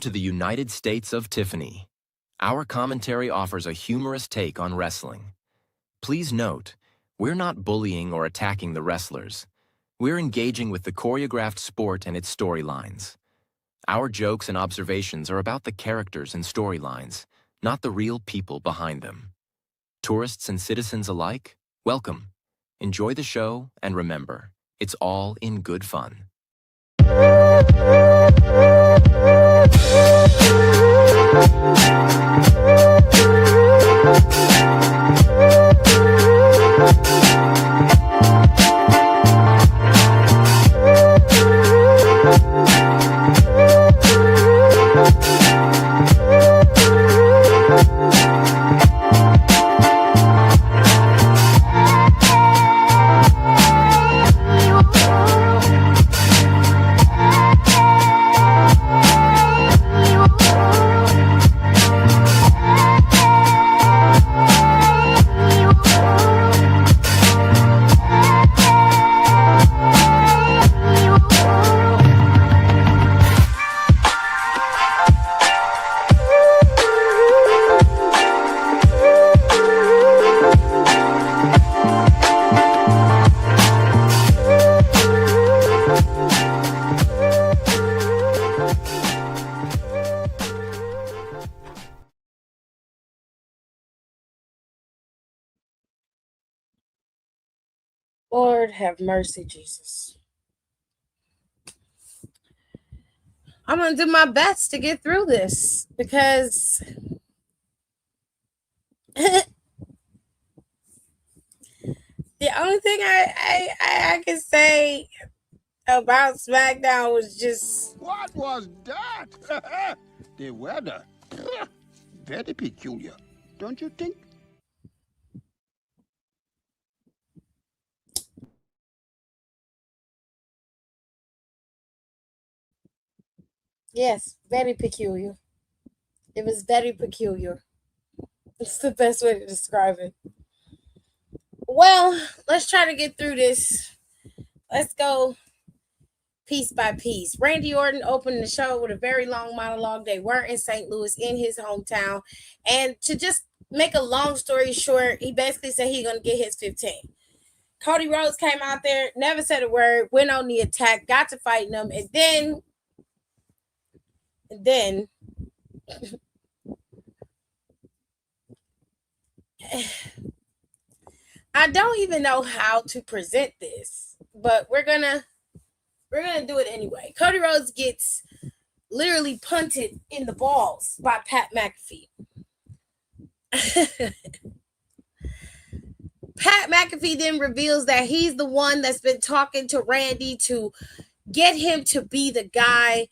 To the United States of Tiffany. Our commentary offers a humorous take on wrestling. Please note, we're not bullying or attacking the wrestlers. We're engaging with the choreographed sport and its storylines. Our jokes and observations are about the characters and storylines, not the real people behind them. Tourists and citizens alike, welcome. Enjoy the show, and remember, it's all in good fun. Lord have mercy, Jesus. I'm going to do my best to get through this because the only thing I can say about Smackdown was just... What was that? The weather. Very peculiar, don't you think? Yes, very peculiar. It was very peculiar. It's the best way to describe it. Well, let's try to get through this. Let's go piece by piece. Randy Orton opened the show with a very long monologue. They were in St. Louis, in his hometown. And to just make a long story short, he basically said he's going to get his 15. Cody Rhodes came out there, never said a word, went on the attack, got to fighting them, and then I don't even know how to present this, but we're gonna do it anyway. Cody Rhodes gets literally punted in the balls by Pat McAfee. Pat McAfee then reveals that he's the one that's been talking to Randy to get him to be the guy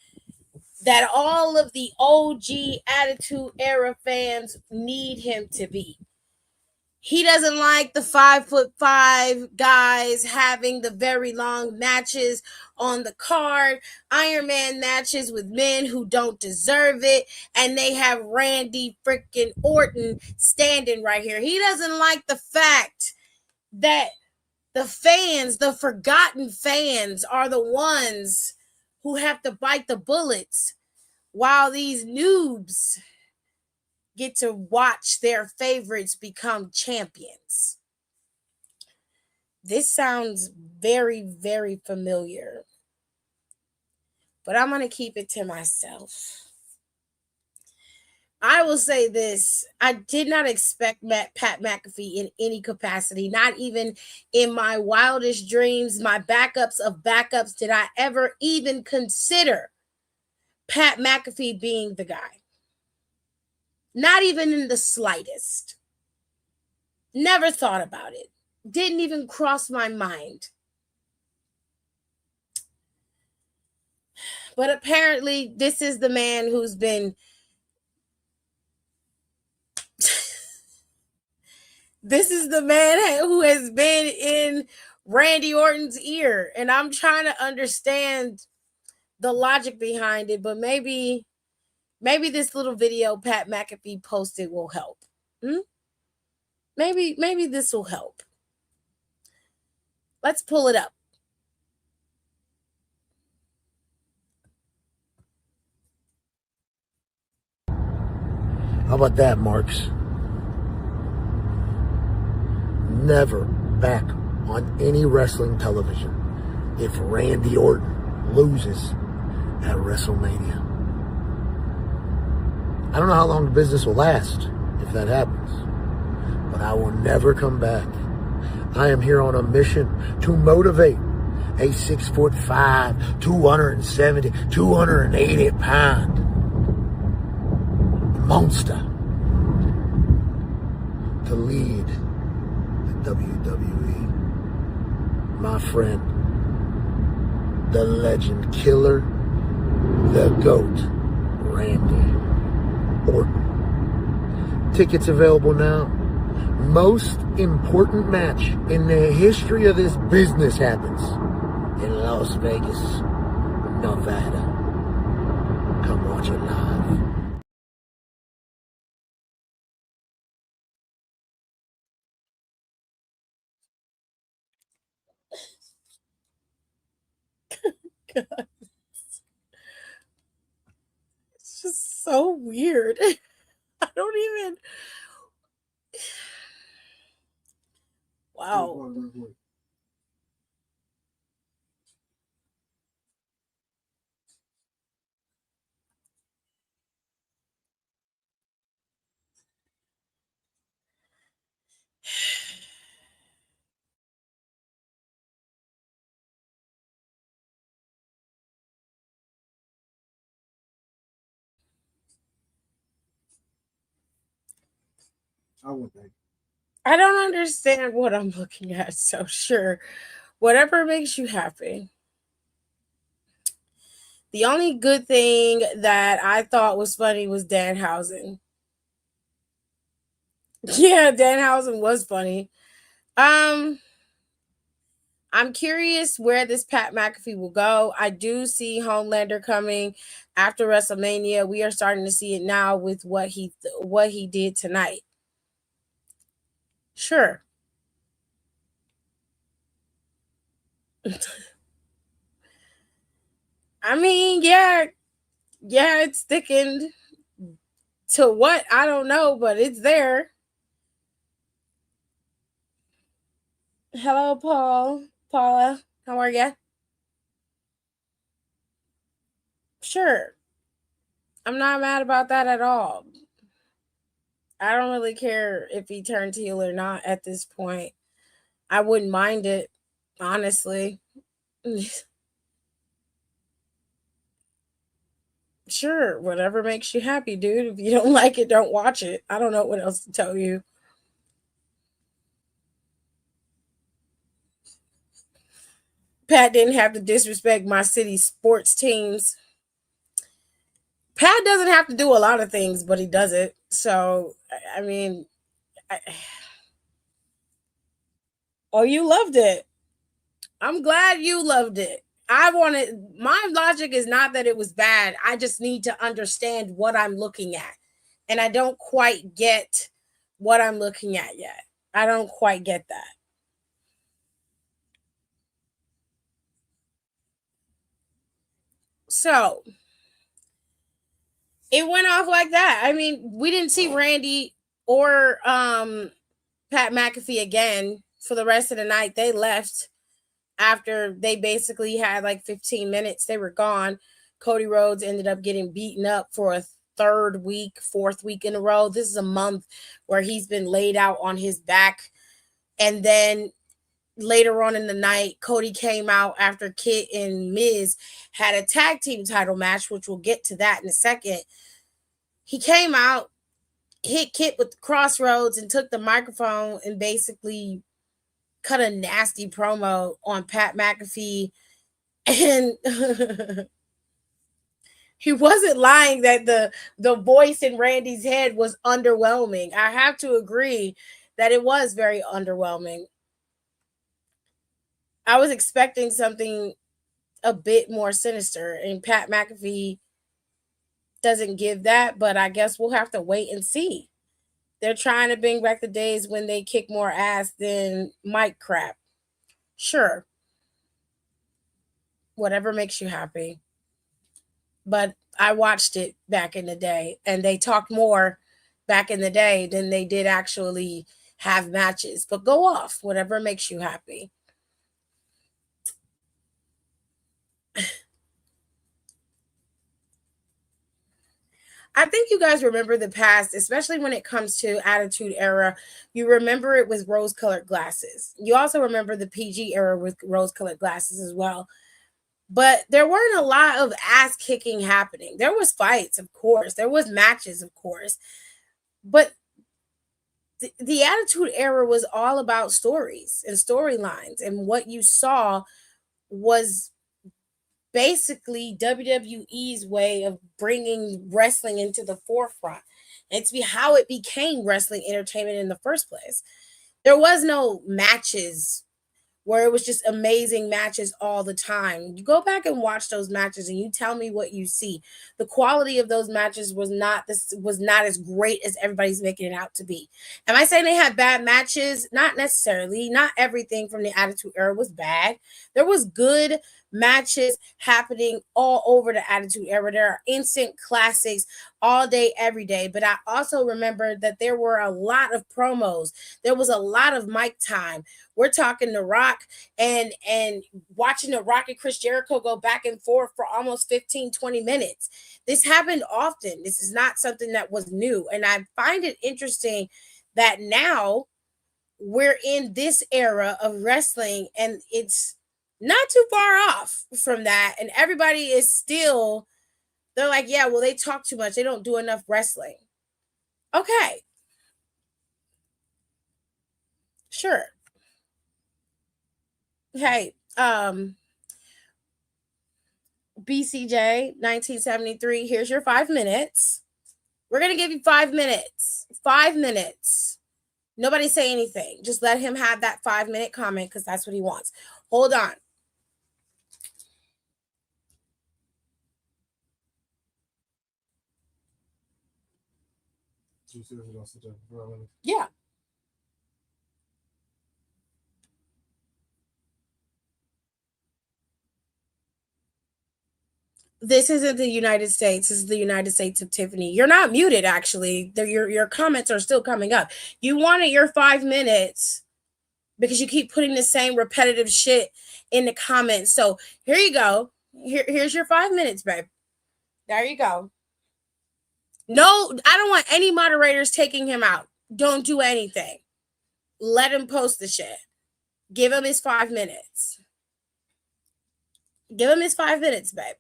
that all of the OG Attitude Era fans need him to be. He doesn't like the 5'5" guys having the very long matches on the card, Iron Man matches with men who don't deserve it, and they have Randy freaking Orton standing right here. He doesn't like the fact that the fans, the forgotten fans, are the ones who have to bite the bullets while these noobs get to watch their favorites become champions. This sounds very, very familiar, but I'm going to keep it to myself. I will say this. I did not expect Pat McAfee in any capacity, not even in my wildest dreams, my backups of backups, did I ever even consider Pat McAfee being the guy. Not even in the slightest. Never thought about it. Didn't even cross my mind. But apparently, this is the man who's been... This is the man who has been in Randy Orton's ear. And I'm trying to understand the logic behind it. But maybe this little video Pat McAfee posted will help. Maybe this will help. Let's pull it up. How about that, Marks? Never back on any wrestling television if Randy Orton loses at WrestleMania. I don't know how long the business will last if that happens, but I will never come back. I am here on a mission to motivate a 6'5", 270, 280-pound monster to lead the WWE. My friend, the legend killer, the GOAT, Randy Orton. Tickets available now. Most important match in the history of this business happens in Las Vegas, Nevada. Come watch it live. It's just so weird. I don't even. Wow. I don't understand what I'm looking at, so sure. Whatever makes you happy. The only good thing that I thought was funny was Danhausen. Yeah, Danhausen was funny. Um, I'm curious where this Pat McAfee will go. I do see Homelander coming after WrestleMania. We are starting to see it now with what he did tonight. Sure. I mean, yeah, it's thickened to what I don't know, but it's there. Hello, Paula. How are you? Sure. I'm not mad about that at all. I don't really care if he turned heel or not at this point. I wouldn't mind it, honestly. Sure, whatever makes you happy, dude. If you don't like it, don't watch it. I don't know what else to tell you. Pat didn't have to disrespect my city's sports teams. Pat doesn't have to do a lot of things, but he does it. So, I mean, I, oh, you loved it. I'm glad you loved it. I wanted my logic is not that it was bad. I just need to understand what I'm looking at. And I don't quite get what I'm looking at yet. I don't quite get that. So it went off like that. I mean, we didn't see Randy or Pat McAfee again for the rest of the night. They left after they basically had like 15 minutes. They were gone. Cody Rhodes ended up getting beaten up for a fourth week in a row. This is a month where he's been laid out on his back. And then later on in the night, Cody came out after Kit and Miz had a tag team title match, which we'll get to that in a second. He came out, hit Kit with the crossroads, and took the microphone and basically cut a nasty promo on Pat McAfee. And he wasn't lying that the voice in Randy's head was underwhelming. I have to agree that it was very underwhelming. I was expecting something a bit more sinister, and Pat McAfee doesn't give that, but I guess we'll have to wait and see. They're trying to bring back the days when they kick more ass than Mike crap. Sure, whatever makes you happy. But I watched it back in the day, and they talked more back in the day than they did actually have matches. But go off, whatever makes you happy. I think you guys remember the past, especially when it comes to Attitude Era. You remember it with rose-colored glasses. You also remember the PG era with rose-colored glasses as well. But there weren't a lot of ass-kicking happening. There was fights, of course. There was matches, of course. But the Attitude Era was all about stories and storylines. And what you saw was basically WWE's way of bringing wrestling into the forefront. And it's how it became wrestling entertainment in the first place. There was no matches where it was just amazing matches all the time. You go back and watch those matches and you tell me what you see. The quality of those matches was not as great as everybody's making it out to be. Am I saying they had bad matches? Not necessarily. Not everything from the Attitude Era was bad. There was good matches happening all over the Attitude Era. There are instant classics all day, every day. But I also remember that there were a lot of promos. There was a lot of mic time. We're talking The Rock and watching The Rock and Chris Jericho go back and forth for almost 15, 20 minutes. This happened often. This is not something that was new. And I find it interesting that now we're in this era of wrestling and it's not too far off from that. And everybody is still, they're like, yeah, well, they talk too much. They don't do enough wrestling. Okay. Sure. Hey, BCJ 1973, here's your 5 minutes. We're going to give you 5 minutes. 5 minutes. Nobody say anything. Just let him have that 5-minute comment because that's what he wants. Hold on. Yeah. This isn't the United States. This is the United States of Tiffany. You're not muted, actually. Your comments are still coming up. You wanted your 5 minutes because you keep putting the same repetitive shit in the comments. So here you go. Here's your 5 minutes, babe. There you go. No, I don't want any moderators taking him out. Don't do anything. Let him post the shit. Give him his 5 minutes. Give him his 5 minutes, babe.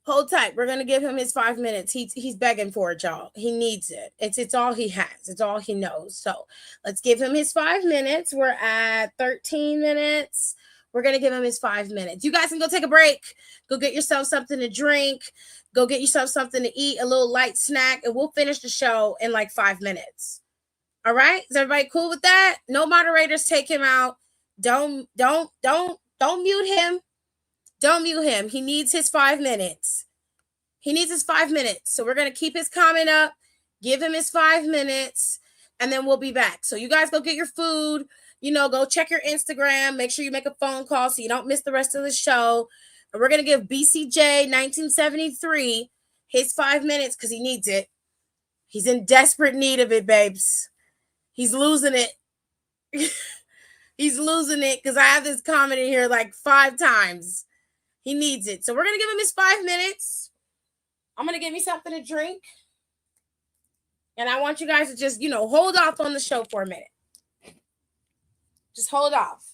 Hold tight. We're gonna give him his 5 minutes. He's begging for it, y'all. He needs it. It's all he has. It's all he knows. So let's give him his 5 minutes. We're at 13 minutes. We're gonna give him his 5 minutes. You guys can go take a break. Go get yourself something to drink. Go get yourself something to eat, a little light snack, and we'll finish the show in like 5 minutes. All right? Is everybody cool with that? No moderators take him out. Don't mute him. Don't mute him. He needs his 5 minutes. He needs his 5 minutes. So we're going to keep his comment up, give him his 5 minutes, and then we'll be back. So you guys go get your food, go check your Instagram. Make sure you make a phone call so you don't miss the rest of the show. And we're going to give BCJ 1973 his 5 minutes because he needs it. He's in desperate need of it, babes. He's losing it. He's losing it because I have this comment in here like 5 times. He needs it. So we're going to give him his 5 minutes. I'm going to give you something to drink. And I want you guys to just, hold off on the show for a minute. Just hold off.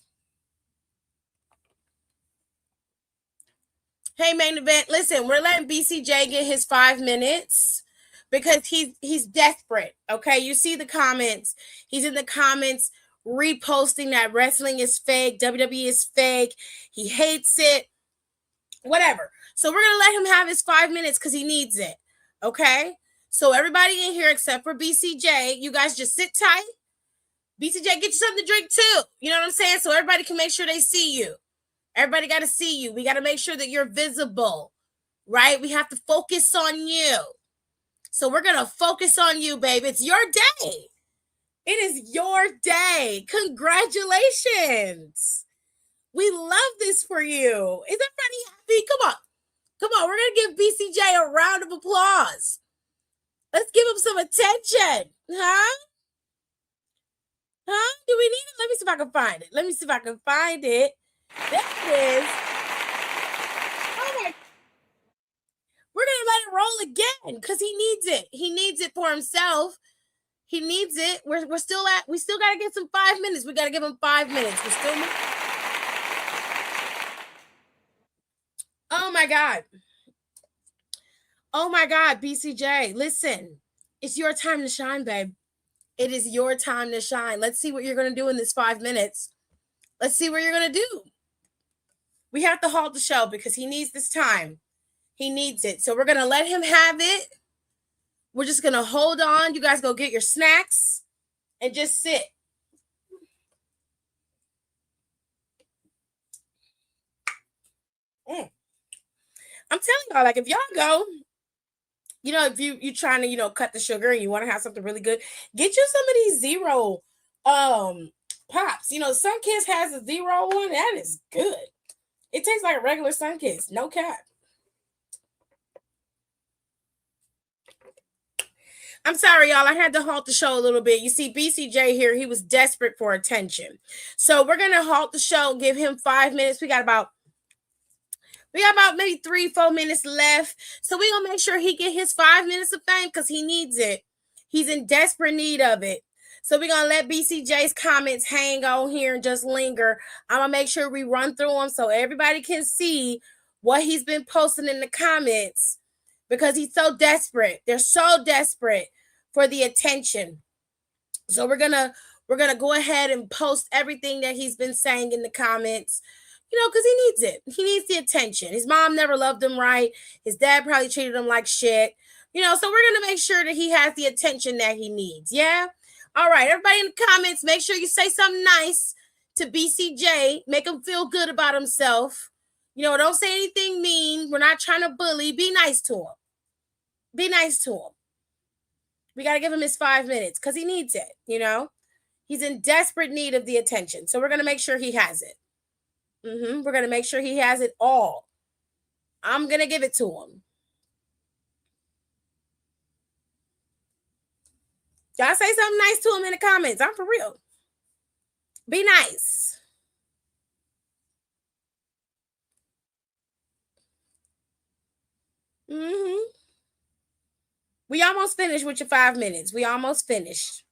Hey, main event. Listen, we're letting BCJ get his 5 minutes because he's desperate. Okay. You see the comments. He's in the comments reposting that wrestling is fake. WWE is fake. He hates it. Whatever. So we're going to let him have his 5 minutes because he needs it. Okay? So everybody in here except for BCJ, you guys just sit tight. BCJ, get you something to drink too. You know what I'm saying? So everybody can make sure they see you. Everybody got to see you. We got to make sure that you're visible, right? We have to focus on you. So we're going to focus on you, babe. It's your day. It is your day. Congratulations. We love this for you. Is everybody happy? Come on. We're going to give BCJ a round of applause. Let's give him some attention. Huh? Do we need it? Let me see if I can find it. There it is. Oh my. We're going to let it roll again because he needs it. He needs it for himself. He needs it. We still got to get some 5 minutes. We got to give him 5 minutes. Oh my God. Oh my God, BCJ, listen. It's your time to shine, babe. It is your time to shine. Let's see what you're going to do in this 5 minutes. Let's see what you're going to do. We have to halt the show because he needs this time. He needs it. So we're going to let him have it. We're just going to hold on. You guys go get your snacks and just sit. I'm telling y'all, like if y'all go, if you're trying to, cut the sugar and you want to have something really good, get you some of these zero pops. Sunkist has a zero one. That is good. It tastes like a regular Sunkist. No cap. I'm sorry, y'all. I had to halt the show a little bit. You see, BCJ here, he was desperate for attention. So we're going to halt the show, give him 5 minutes. We got about maybe 3-4 minutes left. So we're going to make sure he get his 5 minutes of fame because he needs it. He's in desperate need of it. So we're going to let BCJ's comments hang on here and just linger. I'm going to make sure we run through them so everybody can see what he's been posting in the comments because he's so desperate. They're so desperate for the attention. So we're going to go ahead and post everything that he's been saying in the comments. Because he needs it. He needs the attention. His mom never loved him right. His dad probably treated him like shit. So we're going to make sure that he has the attention that he needs. Yeah? All right. Everybody in the comments, make sure you say something nice to BCJ. Make him feel good about himself. Don't say anything mean. We're not trying to bully. Be nice to him. Be nice to him. We got to give him his 5 minutes because he needs it, He's in desperate need of the attention. So we're going to make sure he has it. We're going to make sure he has it all. I'm going to give it to him. Y'all say something nice to him in the comments. I'm for real. Be nice. We almost finished with your 5 minutes. We almost finished.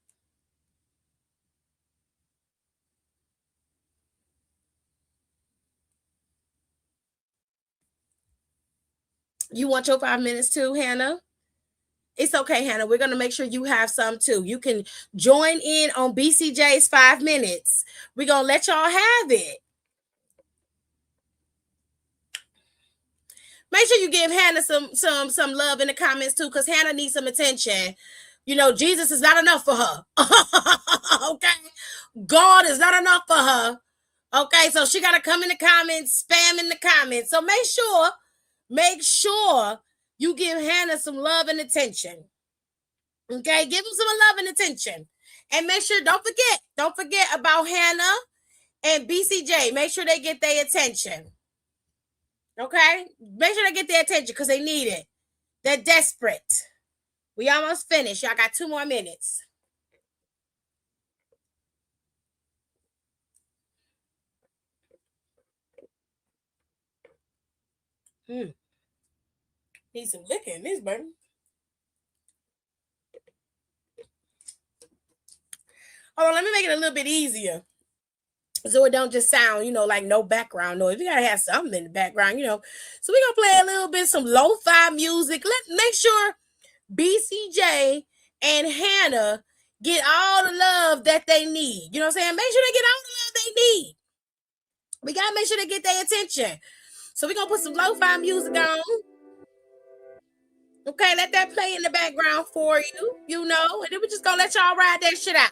You want your 5 minutes too, Hannah? It's okay, Hannah. We're going to make sure you have some too. You can join in on BCJ's 5 minutes. We're going to let y'all have it. Make sure you give Hannah some love in the comments too, because Hannah needs some attention. Jesus is not enough for her. Okay? God is not enough for her. Okay? So she got to come in the comments, spam in the comments. So make sure you give Hannah some love and attention. Okay? Give him some love and attention. And make sure, don't forget about Hannah and BCJ. Make sure they get their attention. Okay? Make sure they get their attention because they need it. They're desperate. We almost finished. Y'all got 2 more minutes. Need some liquor in this, baby. Hold on, let me make it a little bit easier. So it don't just sound, like no background noise. We got to have something in the background, So we're going to play a little bit, some lo-fi music. Let's make sure BCJ and Hannah get all the love that they need. You know what I'm saying? Make sure they get all the love they need. We got to make sure they get their attention. So we're going to put some lo-fi music on. Okay, let that play in the background for you, and then we're just going to let y'all ride that shit out.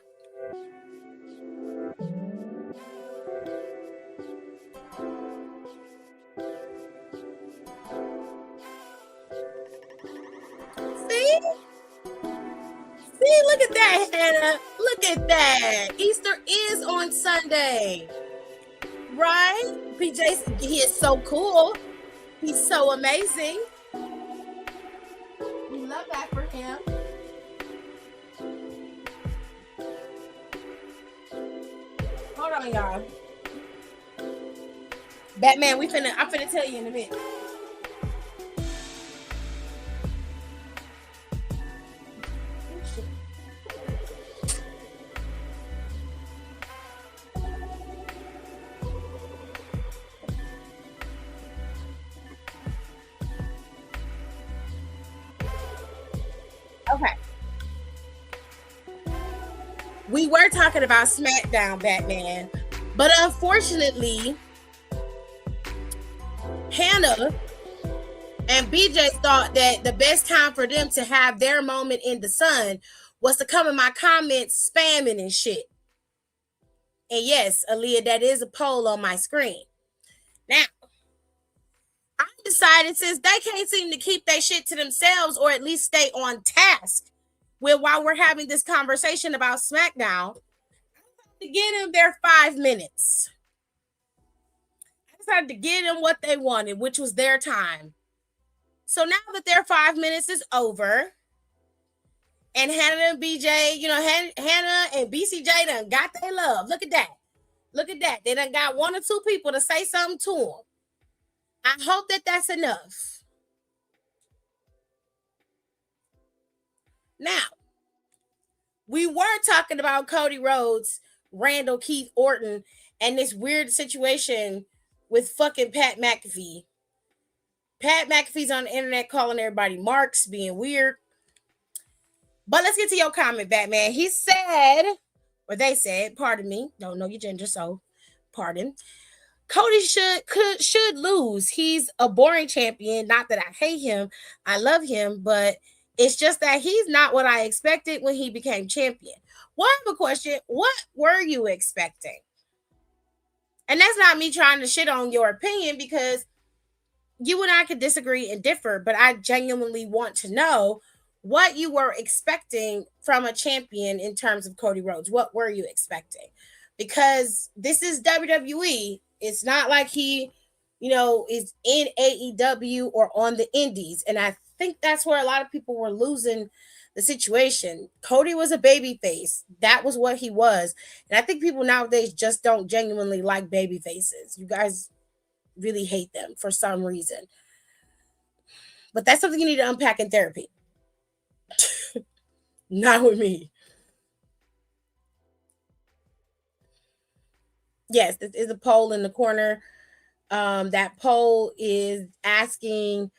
See, look at that, Hannah. Look at that. Easter is on Sunday. Right? BJ, he is so cool. He's so amazing. We love that for him. Hold on, y'all. Batman, I'm finna tell you in a minute. Okay. We were talking about Smackdown, Batman, but unfortunately, Hannah and BJ thought that the best time for them to have their moment in the sun was to come in my comments spamming and shit. And yes, Aaliyah, that is a poll on my screen. Now, I decided since they can't seem to keep their shit to themselves or at least stay on task with while we're having this conversation about SmackDown, to give them their 5 minutes. I decided to give them what they wanted, which was their time. So now that their 5 minutes is over, and Hannah and BJ, Hannah and BCJ done got their love. Look at that. Look at that. They done got 1 or 2 people to say something to them. I hope that that's enough. Now, we were talking about Cody Rhodes, Randall Keith Orton, and this weird situation with fucking Pat McAfee. Pat McAfee's on the internet calling everybody marks, being weird. But let's get to your comment, Batman. He said, or they said, pardon me, don't know your gender, so pardon. Cody should lose. He's a boring champion. Not that I hate him. I love him, but it's just that he's not what I expected when he became champion. Well, I have a question. What were you expecting? And that's not me trying to shit on your opinion, because you and I could disagree and differ, but I genuinely want to know what you were expecting from a champion in terms of Cody Rhodes. What were you expecting? Because this is WWE. It's not like he, is in AEW or on the indies. And I think that's where a lot of people were losing the situation. Cody was a baby face. That was what he was. And I think people nowadays just don't genuinely like baby faces. You guys really hate them for some reason. But that's something you need to unpack in therapy. Not with me. Yes, this is a poll in the corner. That poll is asking,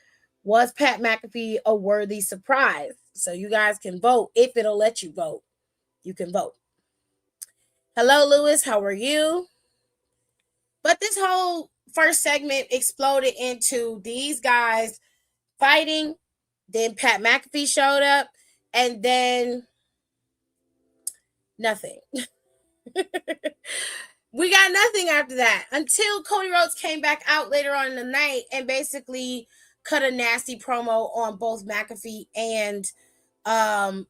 was Pat McAfee a worthy surprise? So you guys can vote. If it'll let you vote, you can vote. Hello, Lewis. How are you? But this whole first segment exploded into these guys fighting. Then Pat McAfee showed up. And then nothing. We got nothing after that until Cody Rhodes came back out later on in the night and basically cut a nasty promo on both McAfee and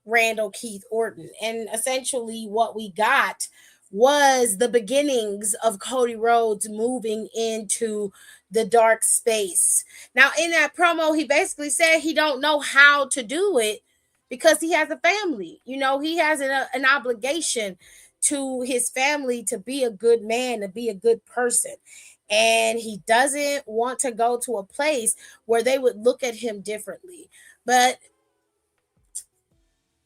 Randall Keith Orton. And essentially what we got was the beginnings of Cody Rhodes moving into the dark space. Now, in that promo, he basically said he don't know how to do it because he has a family. He has an obligation to his family to be a good man, to be a good person. And he doesn't want to go to a place where they would look at him differently. But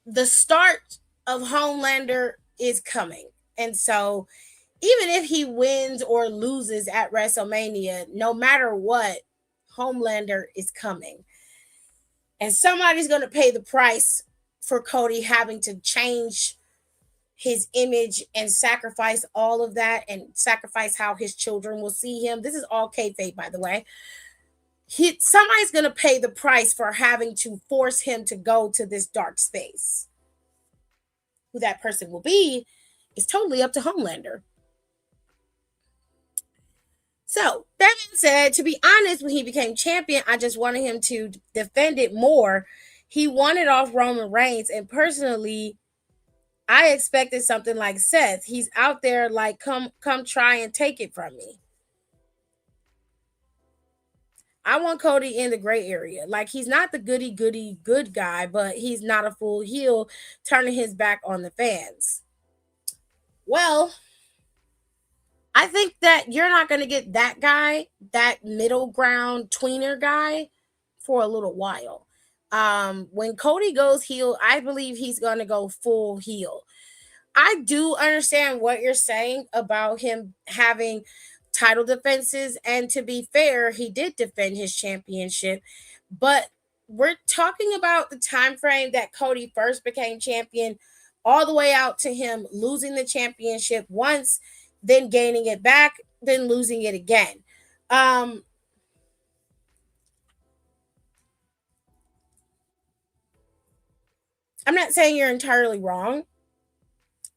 the start of Homelander is coming. And so even if he wins or loses at WrestleMania, no matter what, Homelander is coming. And somebody's going to pay the price for Cody having to change his image and sacrifice all of that and sacrifice how his children will see him. This is all kayfabe, by the way. Somebody's going to pay the price for having to force him to go to this dark space. Who that person will be is totally up to Homelander. So, that being said, to be honest, when he became champion, I just wanted him to defend it more. He won it off Roman Reigns, and personally, I expected something like Seth. He's out there like, come try and take it from me. I want Cody in the gray area. Like, he's not the goody goody good guy, but he's not a full heel turning his back on the fans. Well, I think that you're not going to get that guy, that middle ground tweener guy, for a little while. When Cody goes heel, I believe he's going to go full heel. I do understand what you're saying about him having title defenses, and to be fair, he did defend his championship, but we're talking about the time frame that Cody first became champion all the way out to him losing the championship once, then gaining it back, then losing it again. I'm not saying you're entirely wrong.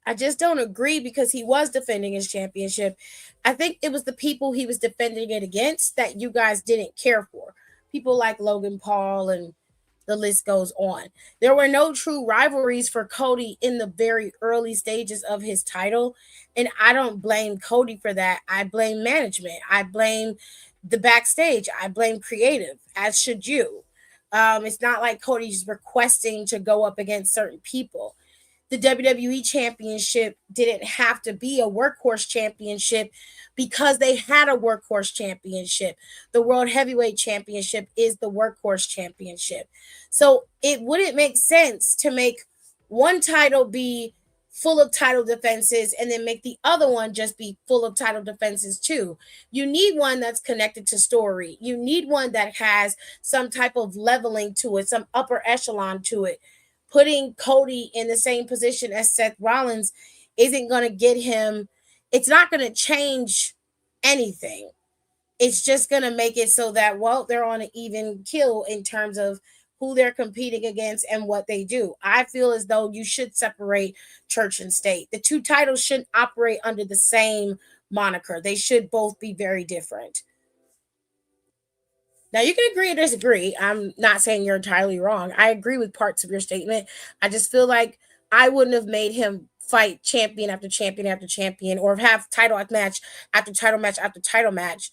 I just don't agree because he was defending his championship. I think it was the people he was defending it against that you guys didn't care for. People like Logan Paul, and the list goes on. There were no true rivalries for Cody in the very early stages of his title. And I don't blame Cody for that. I blame management. I blame the backstage. I blame creative, as should you. It's not like Cody's requesting to go up against certain people. The WWE championship didn't have to be a workhorse championship because they had a workhorse championship. The World Heavyweight Championship is the workhorse championship. So it wouldn't make sense to make one title be full of title defenses and then make the other one just be full of title defenses too. You need one that's connected to story. You need one that has some type of leveling to it, some upper echelon to it. Putting Cody in the same position as Seth Rollins isn't going to get him, it's not going to change anything. It's just going to make it so that, well, they're on an even kill in terms of who they're competing against and what they do. I feel as though you should separate church and state. The two titles shouldn't operate under the same moniker. They should both be very different. Now, you can agree or disagree. I'm not saying you're entirely wrong. I agree with parts of your statement. I just feel like I wouldn't have made him fight champion after champion after champion, or have title match after title match after title match,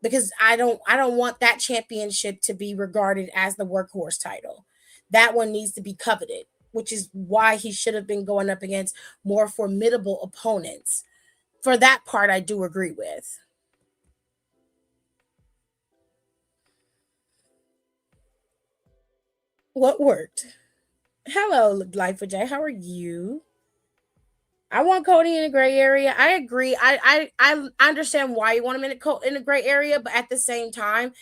because I don't want that championship to be regarded as the workhorse title. That one needs to be coveted, which is why he should have been going up against more formidable opponents. For that part, I do agree with. What worked? Hello, Life with Jay. How are you? I want Cody in a gray area. I agree. I understand why you want him in a gray area, but at the same time,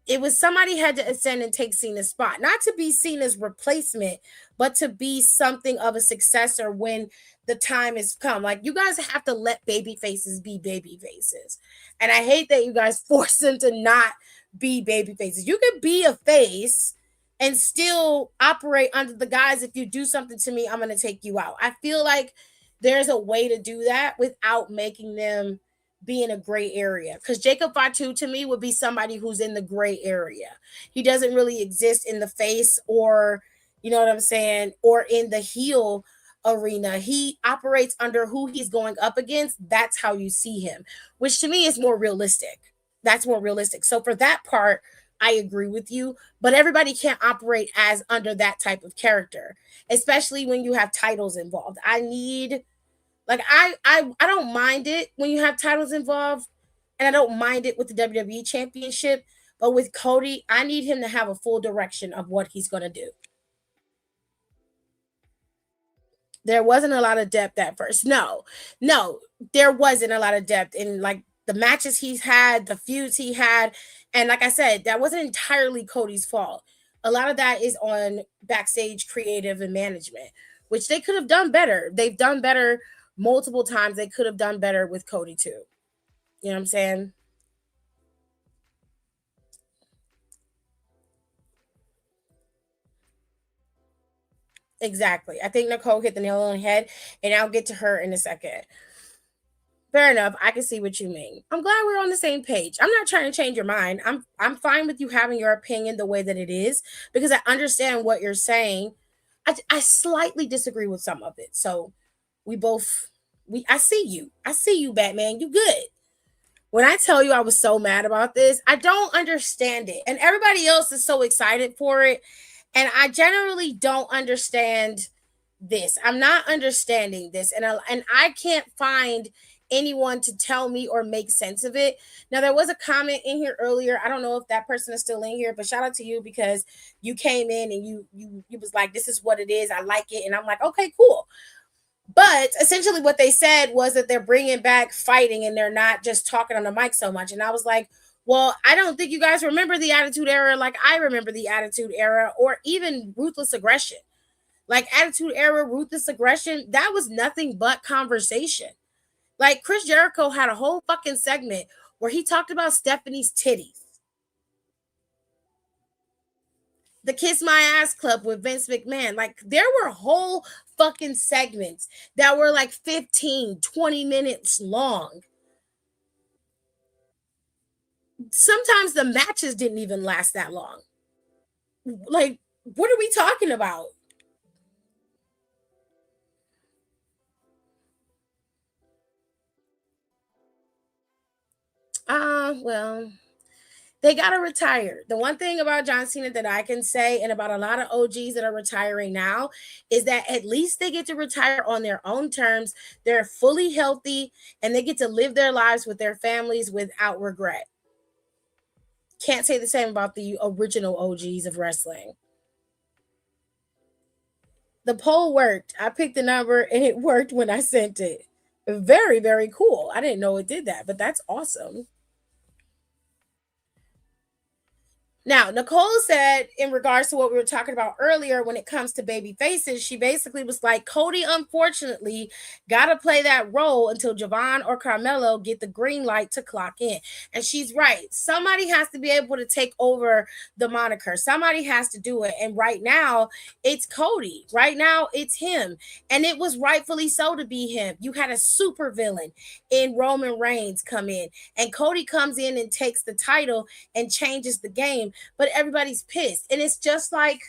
it was somebody had to ascend and take Cena's spot, not to be Cena's replacement, but to be something of a successor when the time has come. Like, you guys have to let baby faces be baby faces, and I hate that you guys force them to not be baby faces. You could be a face and still operate under the guise, if you do something to me, I'm going to take you out. I feel like there's a way to do that without making them be in a gray area. Because Jacob Fatu to me would be somebody who's in the gray area. He doesn't really exist in the face, or, you know what I'm saying, or in the heel arena. He operates under who he's going up against. That's how you see him, which to me is more realistic. That's more realistic. So for that part, I agree with you, but everybody can't operate as under that type of character, especially when you have titles involved. I need, like, I don't mind it when you have titles involved, and I don't mind it with the WWE championship, but with Cody, I need him to have a full direction of what he's going to do. There wasn't a lot of depth at first. No, there wasn't a lot of depth in, like, the matches he's had, the feuds he had. And like I said, that wasn't entirely Cody's fault. A lot of that is on backstage creative and management, which they could have done better. They've done better multiple times. They could have done better with Cody too. You know what I'm saying? Exactly. I think Nicole hit the nail on the head, and I'll get to her in a second. Fair enough. I can see what you mean. I'm glad we're on the same page. I'm not trying to change your mind. I'm fine with you having your opinion the way that it is, because I understand what you're saying. I slightly disagree with some of it. So we both I see you. I see you, Batman. You good. When I tell you I was so mad about this, I don't understand it. And everybody else is so excited for it. And I generally don't understand this. I'm not understanding this. And I can't find anyone to tell me or make sense of it. Now there was a comment in here earlier. I don't know if that person is still in here, but shout out to you because you came in and you was like, this is what it is. I like it. And I'm like, okay, cool. But essentially, what they said was that they're bringing back fighting and they're not just talking on the mic so much. And I was like, well, I don't think you guys remember the Attitude Era like I remember the Attitude Era or even Ruthless Aggression. Like Attitude Era, Ruthless Aggression, that was nothing but conversation. Like Chris Jericho had a whole fucking segment where he talked about Stephanie's titties. The Kiss My Ass Club with Vince McMahon. Like there were whole fucking segments that were like 15, 20 minutes long. Sometimes the matches didn't even last that long. Like, what are we talking about? Well, they got to retire. The one thing about John Cena that I can say, and about a lot of OGs that are retiring now, is that at least they get to retire on their own terms. They're fully healthy and they get to live their lives with their families without regret. Can't say the same about the original OGs of wrestling. The poll worked. I picked the number and it worked when I sent it. Very, very cool. I didn't know it did that, but that's awesome. Now, Nicole said, in regards to what we were talking about earlier, when it comes to baby faces, she basically was like, Cody, unfortunately, got to play that role until Javon or Carmelo get the green light to clock in. And she's right. Somebody has to be able to take over the moniker. Somebody has to do it. And right now, it's Cody. Right now, it's him. And it was rightfully so to be him. You had a super villain in Roman Reigns come in, and Cody comes in and takes the title and changes the game. But everybody's pissed. And it's just like,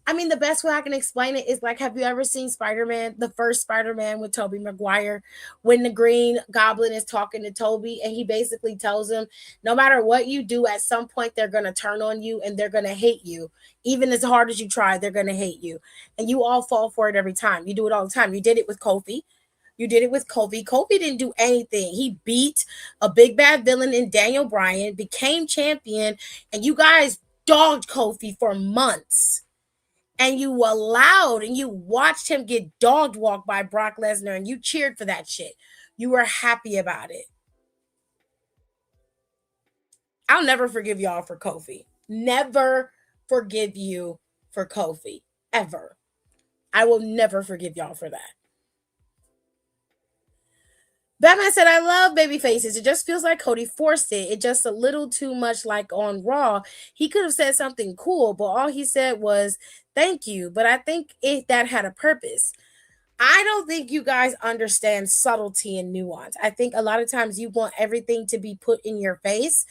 I mean, the best way I can explain it is like, have you ever seen Spider-Man, the first Spider-Man with Tobey Maguire, when the Green Goblin is talking to Tobey and he basically tells him, no matter what you do, at some point they're going to turn on you and they're going to hate you. Even as hard as you try, they're going to hate you. And you all fall for it every time. You do it all the time. You did it with Kofi. You did it with Kofi. Kofi didn't do anything. He beat a big bad villain in Daniel Bryan, became champion, and you guys dogged Kofi for months. And you allowed and you watched him get dogged walked by Brock Lesnar, and you cheered for that shit. You were happy about it. I'll never forgive y'all for Kofi. Never forgive you for Kofi. Ever. I will never forgive y'all for that. Batman said, I love baby faces. It just feels like Cody forced it. It just a little too much like on Raw. He could have said something cool, but all he said was, thank you. But I think that had a purpose. I don't think you guys understand subtlety and nuance. I think a lot of times you want everything to be put in your face.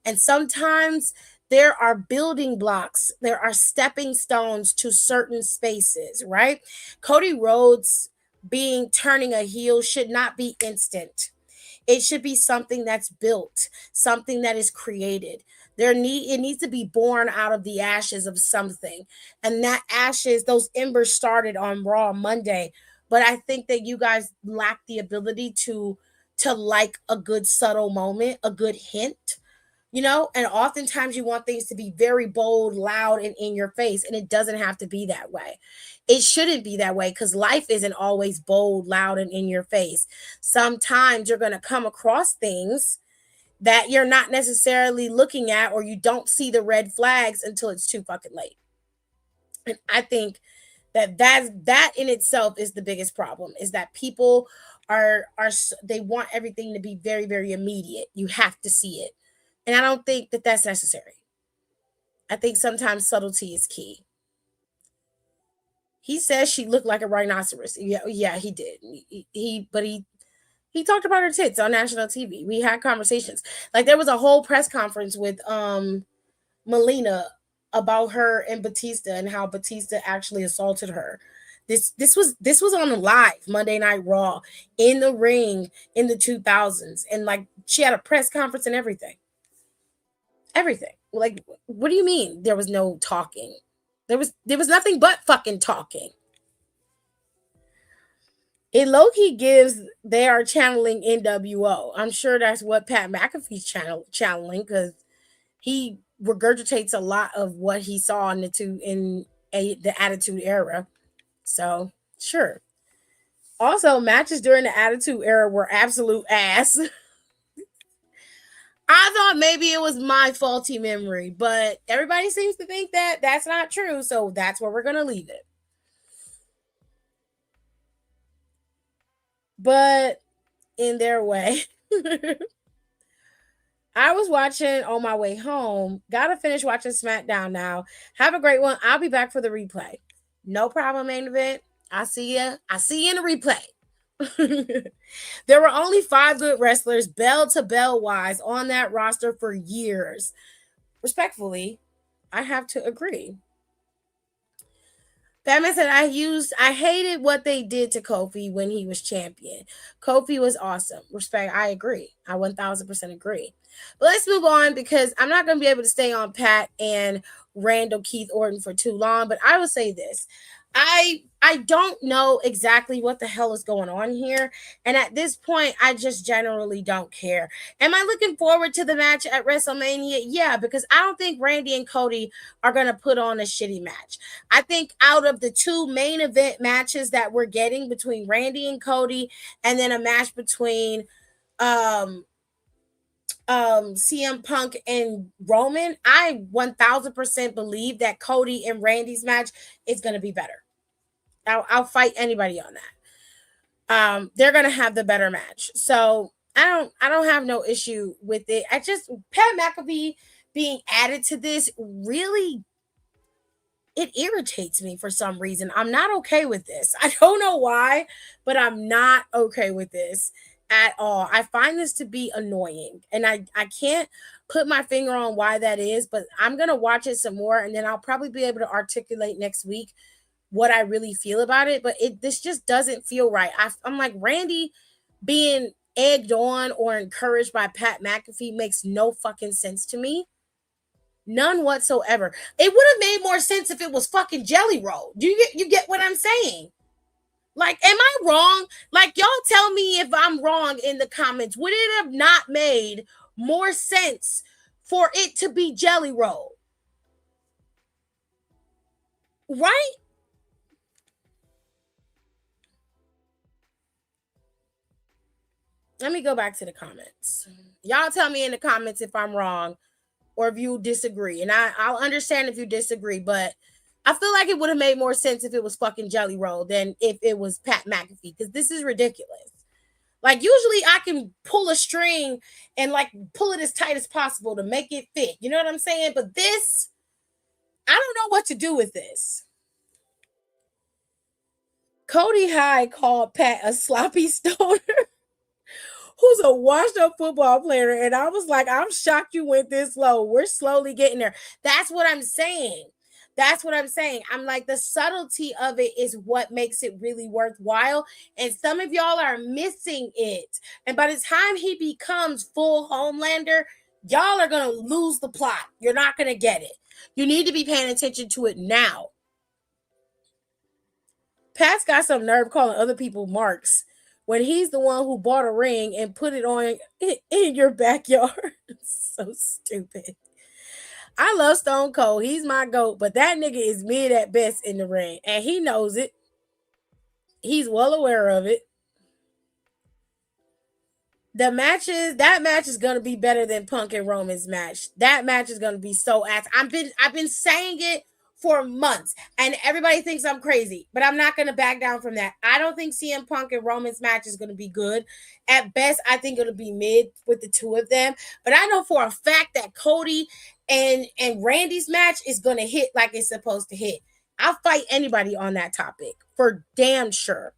And sometimes there are building blocks, there are stepping stones to certain spaces, right? Cody Rhodes turning a heel should not be instant. It should be something that's built, something that is created. It needs to be born out of the ashes of something. And that ashes, those embers started on Raw Monday. But I think that you guys lack the ability to like a good subtle moment, a good hint, and oftentimes you want things to be very bold, loud, and in your face, and it doesn't have to be that way. It shouldn't be that way because life isn't always bold, loud, and in your face. Sometimes you're going to come across things that you're not necessarily looking at, or you don't see the red flags until it's too fucking late. And I think that in itself is the biggest problem, is that people are they want everything to be very, very immediate. You have to see it. And I don't think that that's necessary. I think sometimes subtlety is key. He says she looked like a rhinoceros. Yeah, he did. He talked about her tits on national TV. We had conversations. Like there was a whole press conference with Melina about her and Batista and how Batista actually assaulted her. This was on the live Monday Night Raw in the ring in the 2000s, and like she had a press conference and everything. Everything. Like, what do you mean there was no talking? There was nothing but fucking talking. It low-key gives they are channeling NWO. I'm sure that's what Pat McAfee's channeling, because he regurgitates a lot of what he saw in the Attitude Era. So sure. Also, matches during the Attitude Era were absolute ass. I thought maybe it was my faulty memory, but everybody seems to think that that's not true, so that's where we're gonna leave it. But in their way, I was watching on my way home. Gotta finish watching Smackdown now. Have a great one. I'll be back for the replay. No problem, main event. I see you in the replay. There were only 5 good wrestlers, bell to bell wise, on that roster for years. Respectfully, I have to agree. Batman said, I hated what they did to Kofi when he was champion. Kofi was awesome. Respect, I agree. I 1000% agree. But let's move on, because I'm not going to be able to stay on Pat and Randall Keith Orton for too long. But I will say this. I don't know exactly what the hell is going on here. And at this point, I just generally don't care. Am I looking forward to the match at WrestleMania? Yeah, because I don't think Randy and Cody are going to put on a shitty match. I think out of the 2 main event matches that we're getting between Randy and Cody, and then a match between CM Punk and Roman, I 1000% believe that Cody and Randy's match is going to be better. I'll fight anybody on that. They're going to have the better match. So I don't have no issue with it. Pat McAfee being added to this really, it irritates me for some reason. I'm not okay with this. I don't know why, but I'm not okay with this at all. I find this to be annoying, and I can't put my finger on why that is, but I'm going to watch it some more, and then I'll probably be able to articulate next week what I really feel about it. But this just doesn't feel right. I'm like, Randy being egged on or encouraged by Pat McAfee makes no fucking sense to me. None whatsoever. It would have made more sense if it was fucking Jelly Roll. You get what I'm saying? Like, am I wrong? Like, y'all tell me if I'm wrong in the comments. Would it have not made more sense for it to be Jelly Roll? Right? Let me go back to the comments. Y'all tell me in the comments if I'm wrong or if you disagree. And I'll understand if you disagree, but I feel like it would have made more sense if it was fucking Jelly Roll than if it was Pat McAfee, because this is ridiculous. Like, usually I can pull a string and like pull it as tight as possible to make it fit. You know what I'm saying? But this, I don't know what to do with this. Cody High called Pat a sloppy stoner who's a washed up football player. And I was like, I'm shocked you went this low. We're slowly getting there. That's what I'm saying. I'm like, the subtlety of it is what makes it really worthwhile. And some of y'all are missing it. And by the time he becomes full Homelander, y'all are going to lose the plot. You're not going to get it. You need to be paying attention to it now. Pat's got some nerve calling other people marks when he's the one who bought a ring and put it on in your backyard. So stupid. I love Stone Cold. He's my GOAT, but that nigga is mid at best in the ring, and he knows it. He's well aware of it. That match is gonna be better than Punk and Roman's match. That match is gonna be so ass. I've been saying it for months, and everybody thinks I'm crazy, but I'm not gonna back down from that. I don't think CM Punk and Roman's match is gonna be good. At best, I think it'll be mid with the two of them. But I know for a fact that Cody and Randy's match is gonna hit like it's supposed to hit. I'll fight anybody on that topic for damn sure.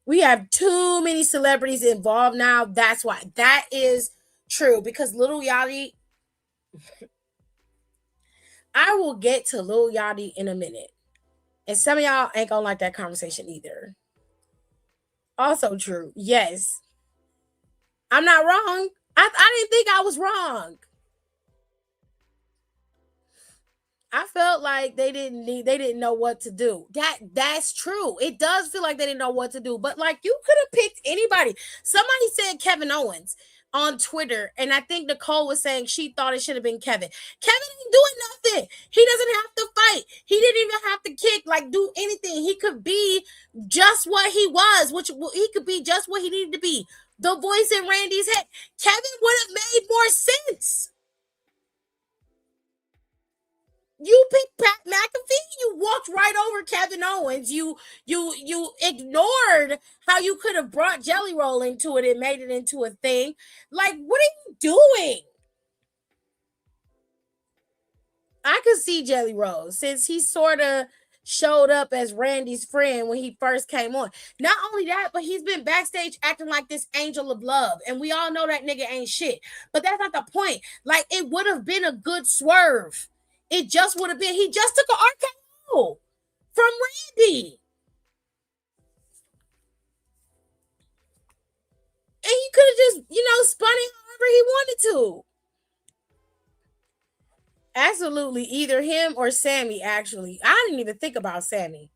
We have too many celebrities involved now. That's why. That is true, because Lil Yachty, I will get to Lil Yachty in a minute. And some of y'all ain't gonna like that conversation either. Also true. Yes. I'm not wrong. I didn't think I was wrong. I felt like they didn't know what to do. That's true. It does feel like they didn't know what to do. But like you could have picked anybody. Somebody said Kevin Owens on Twitter, and I think Nicole was saying she thought it should have been Kevin. Kevin ain't doing nothing. He doesn't have to fight. He didn't even have to kick, like do anything. He could be just what he was, which he could be just what he needed to be. The voice in Randy's head. Kevin would have made more sense. You picked Pat McAfee. You walked right over Kevin Owens. You ignored how you could have brought Jelly Roll into it and made it into a thing. Like, what are you doing? I could see Jelly Roll since he sort of showed up as Randy's friend when he first came on. Not only that, but he's been backstage acting like this angel of love, and we all know that nigga ain't shit. But that's not the point. Like, it would have been a good swerve. It just would have been, he just took an RKO from Randy. And he could have just, spun it however he wanted to. Absolutely. Either him or Sammy, actually. I didn't even think about Sammy.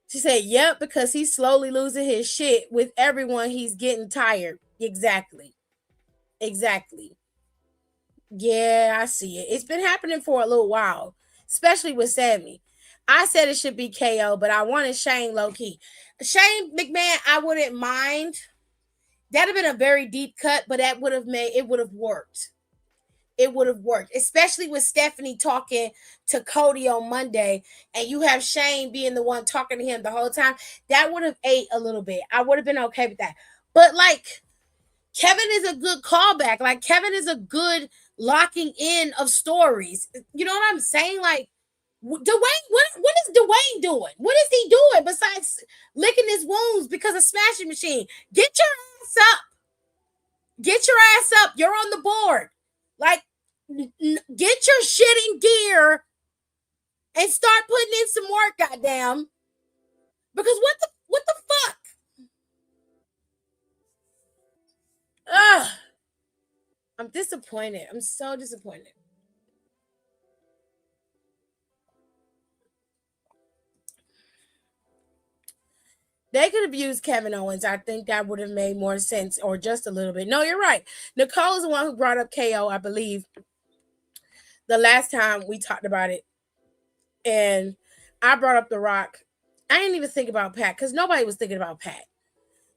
She said, yep, because he's slowly losing his shit with everyone. He's getting tired. Exactly. Yeah, I see it. It's been happening for a little while, especially with Sammy. I said it should be KO, but I wanted Shane low key. Shane McMahon, I wouldn't mind. That'd have been a very deep cut, but it would have worked. It would have worked, especially with Stephanie talking to Cody on Monday, and you have Shane being the one talking to him the whole time. That would have ate a little bit. I would have been okay with that. But like, Kevin is a good callback. Like, Kevin is a good locking in of stories. You know what I'm saying? Like, Dwayne, what is Dwayne doing? What is he doing besides licking his wounds because of Smashing Machine? Get your ass up. Get your ass up. You're on the board. Like, get your shit in gear and start putting in some work, goddamn. Because what the fuck? Ugh. I'm disappointed. I'm so disappointed. They could have used Kevin Owens. I think that would have made more sense, or just a little bit. No, you're right. Nicole is the one who brought up KO, I believe, the last time we talked about it. And I brought up The Rock. I didn't even think about Pat because nobody was thinking about Pat.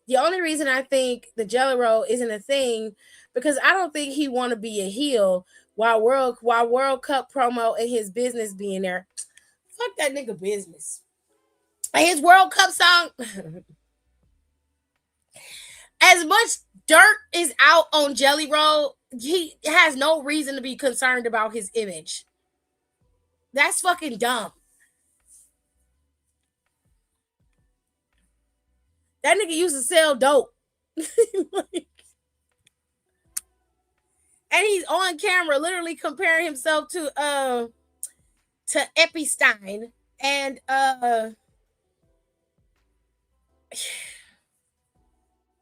The only reason I think the Jelly Roll isn't a thing because I don't think he want to be a heel while World Cup promo and his business being there. Fuck that nigga business. And his World Cup song. As much dirt is out on Jelly Roll, he has no reason to be concerned about his image. That's fucking dumb. That nigga used to sell dope. And he's on camera literally comparing himself to Epstein. And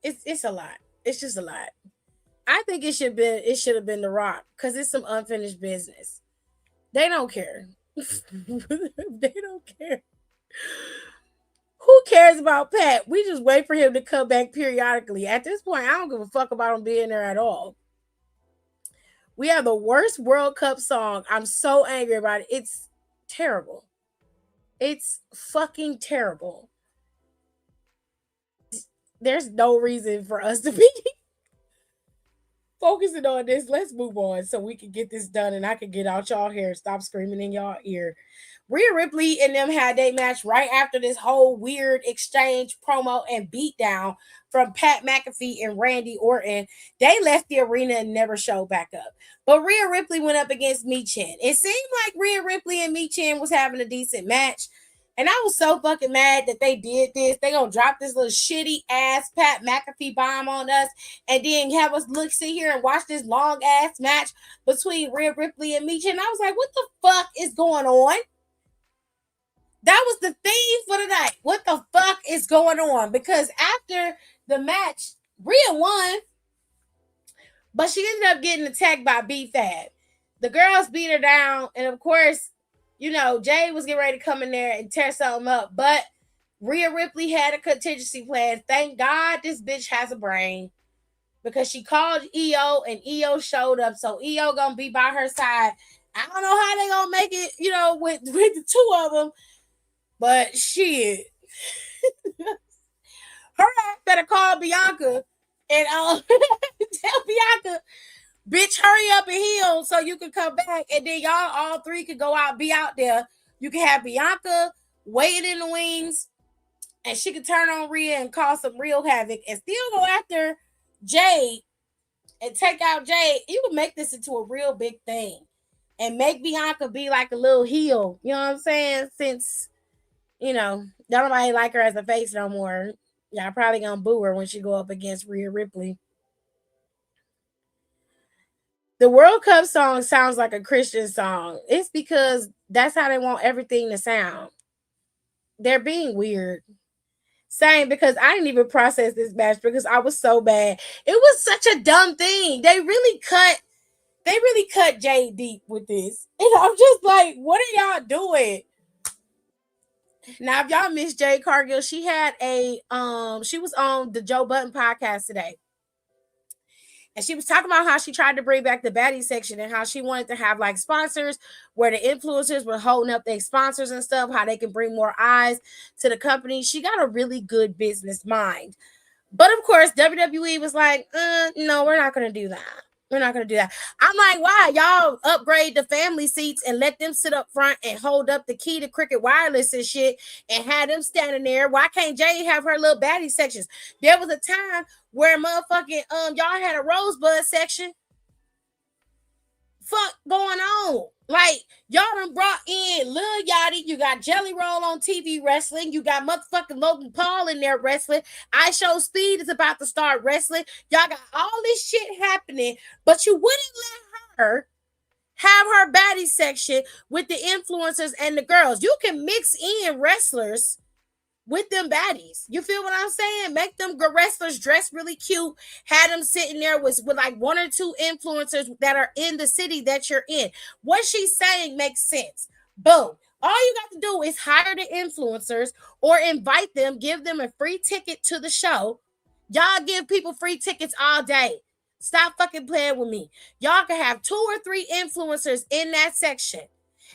it's a lot. It's just a lot. I think it should have been The Rock because it's some unfinished business. They don't care. They don't care. Who cares about Pat? We just wait for him to come back periodically. At this point, I don't give a fuck about him being there at all. We have the worst World Cup song. I'm so angry about it. It's terrible. It's fucking terrible. There's no reason for us to be focusing on this. Let's move on so we can get this done and I can get out y'all hair and stop screaming in y'all ear. Rhea Ripley and them had their match right after this whole weird exchange, promo, and beatdown from Pat McAfee and Randy Orton. They left the arena and never showed back up. But Rhea Ripley went up against Michin. It seemed like Rhea Ripley and Michin was having a decent match. And I was so fucking mad that they did this. They gonna drop this little shitty ass Pat McAfee bomb on us and then have us sit here and watch this long ass match between Rhea Ripley and Michin. And I was like, what the fuck is going on? that was the theme for the night. What the fuck is going on? Because after the match, Rhea won, but she ended up getting attacked by B-Fab. The girls beat her down, and of course, you know, Jay was getting ready to come in there and tear something up, but Rhea Ripley had a contingency plan. Thank God this bitch has a brain, because she called EO and EO showed up, so EO gonna be by her side. I don't know how they gonna make it, you know, with the two of them, but shit. Her ass better call Bianca and tell Bianca, bitch, hurry up and heal so you can come back, and then y'all all three can go out, be out there. You can have Bianca waiting in the wings, and she can turn on Rhea and cause some real havoc and still go after Jade and take out Jade. You can make this into a real big thing and make Bianca be like a little heel. You know what I'm saying? Since, you know, nobody like her as a face no more. Y'all probably gonna boo her when she go up against Rhea Ripley. The World Cup song sounds like a Christian song. It's because that's how they want everything to sound. They're being weird. Same, because I didn't even process this match because I was so bad. It was such a dumb thing. They really cut Jay deep with this. And I'm just like, what are y'all doing? Now, if y'all miss Jade Cargill, she had she was on the Joe Budden podcast today. And she was talking about how she tried to bring back the baddie section and how she wanted to have like sponsors where the influencers were holding up their sponsors and stuff, how they can bring more eyes to the company. She got a really good business mind. But of course, WWE was like, no, we're not going to do that. We're not going to do that. I'm like, why? Y'all upgrade the family seats and let them sit up front and hold up the key to Cricket Wireless and shit and have them standing there. Why can't Jay have her little baddie sections? There was a time where motherfucking y'all had a Rosebud section. Fuck going on? Like, y'all done brought in Lil Yachty. You got Jelly Roll on TV wrestling. You got motherfucking Logan Paul in there wrestling. I Show Speed is about to start wrestling. Y'all got all this shit happening, but you wouldn't let her have her baddie section with the influencers and the girls. You can mix in wrestlers with them baddies. You feel what I'm saying? Make them wrestlers dress really cute. Have them sitting there with like one or two influencers that are in the city that you're in. What she's saying makes sense. Boom. All you got to do is hire the influencers or invite them, give them a free ticket to the show. Y'all give people free tickets all day. Stop fucking playing with me. Y'all can have 2 or 3 influencers in that section.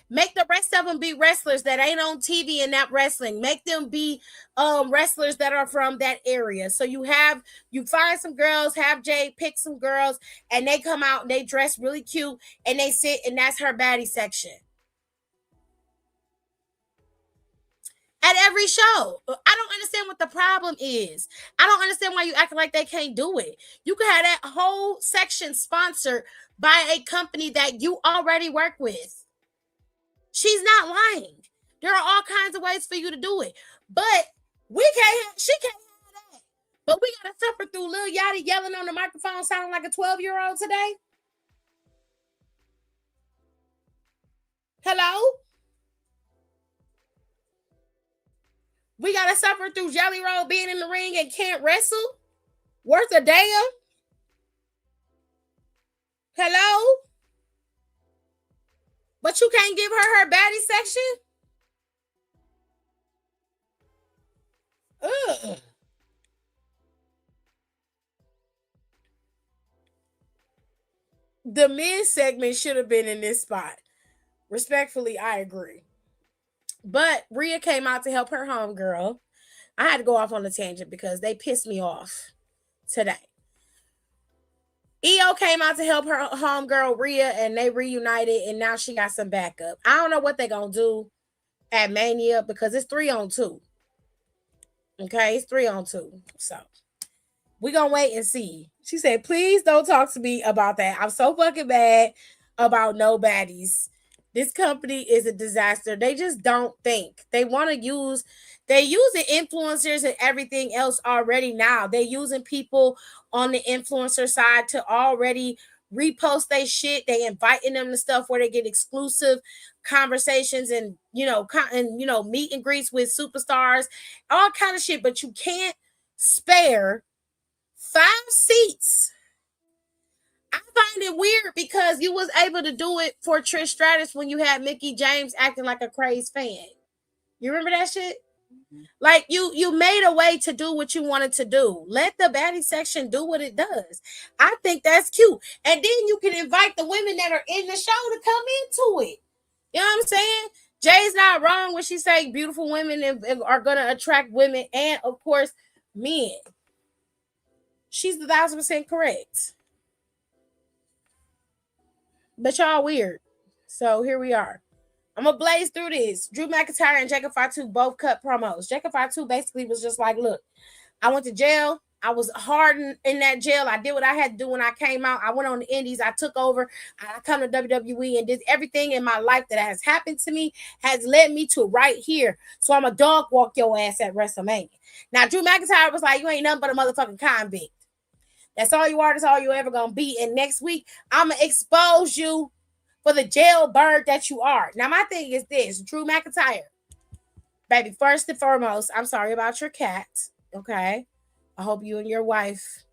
Make the rest of them be wrestlers that ain't on TV and not wrestling. Make them be wrestlers that are from that area. So you find some girls, have Jay pick some girls, and they come out and they dress really cute and they sit, and that's her baddie section. At every show. I don't understand what the problem is. I don't understand why you acting like they can't do it. You could have that whole section sponsored by a company that you already work with. She's not lying. There are all kinds of ways for you to do it. But she can't have that. But we got to suffer through Lil Yachty yelling on the microphone sounding like a 12-year-old today. Hello? We got to suffer through Jelly Roll being in the ring and can't wrestle? Worth a damn? Hello? But you can't give her baddie section? Ugh. The men's segment should have been in this spot. Respectfully, I agree. But Rhea came out to help her homegirl. I had to go off on a tangent because they pissed me off today. EO came out to help her homegirl Rhea, and they reunited, and now she got some backup. I don't know what they're going to do at Mania because it's 3-on-2. Okay, it's 3-on-2. So we're going to wait and see. She said, please don't talk to me about that. I'm so fucking bad about no baddies. This company is a disaster. They just don't think. They want to use, they're using influencers and everything else already now. They're using people on the influencer side to already repost their shit. They inviting them to stuff where they get exclusive conversations and meet and greets with superstars, all kind of shit. But you can't spare 5 seats. I find it weird because you was able to do it for Trish Stratus when you had Mickie James acting like a crazed fan. You remember that shit? Like you made a way to do what you wanted to do. Let the baddie section do what it does. I think that's cute. And then you can invite the women that are in the show to come into it. You know what I'm saying? Jay's not wrong when she say beautiful women are gonna attract women and of course men. She's 1,000% correct. But y'all weird. So here we are. I'm gonna blaze through this. Drew McIntyre and Jacob Fatu both cut promos. Jacob Fatu basically was just like, look, I went to jail. I was hardened in that jail. I did what I had to do when I came out. I went on the indies. I took over. I come to WWE and did everything in my life that has happened to me has led me to right here. So I'm a dog walk your ass at WrestleMania. Now, Drew McIntyre was like, you ain't nothing but a motherfucking convict. That's all you are. That's all you ever gonna be. And next week, I'm gonna expose you for the jailbird that you are. Now, my thing is this, Drew McIntyre. Baby, first and foremost, I'm sorry about your cat, okay? I hope you and your wife,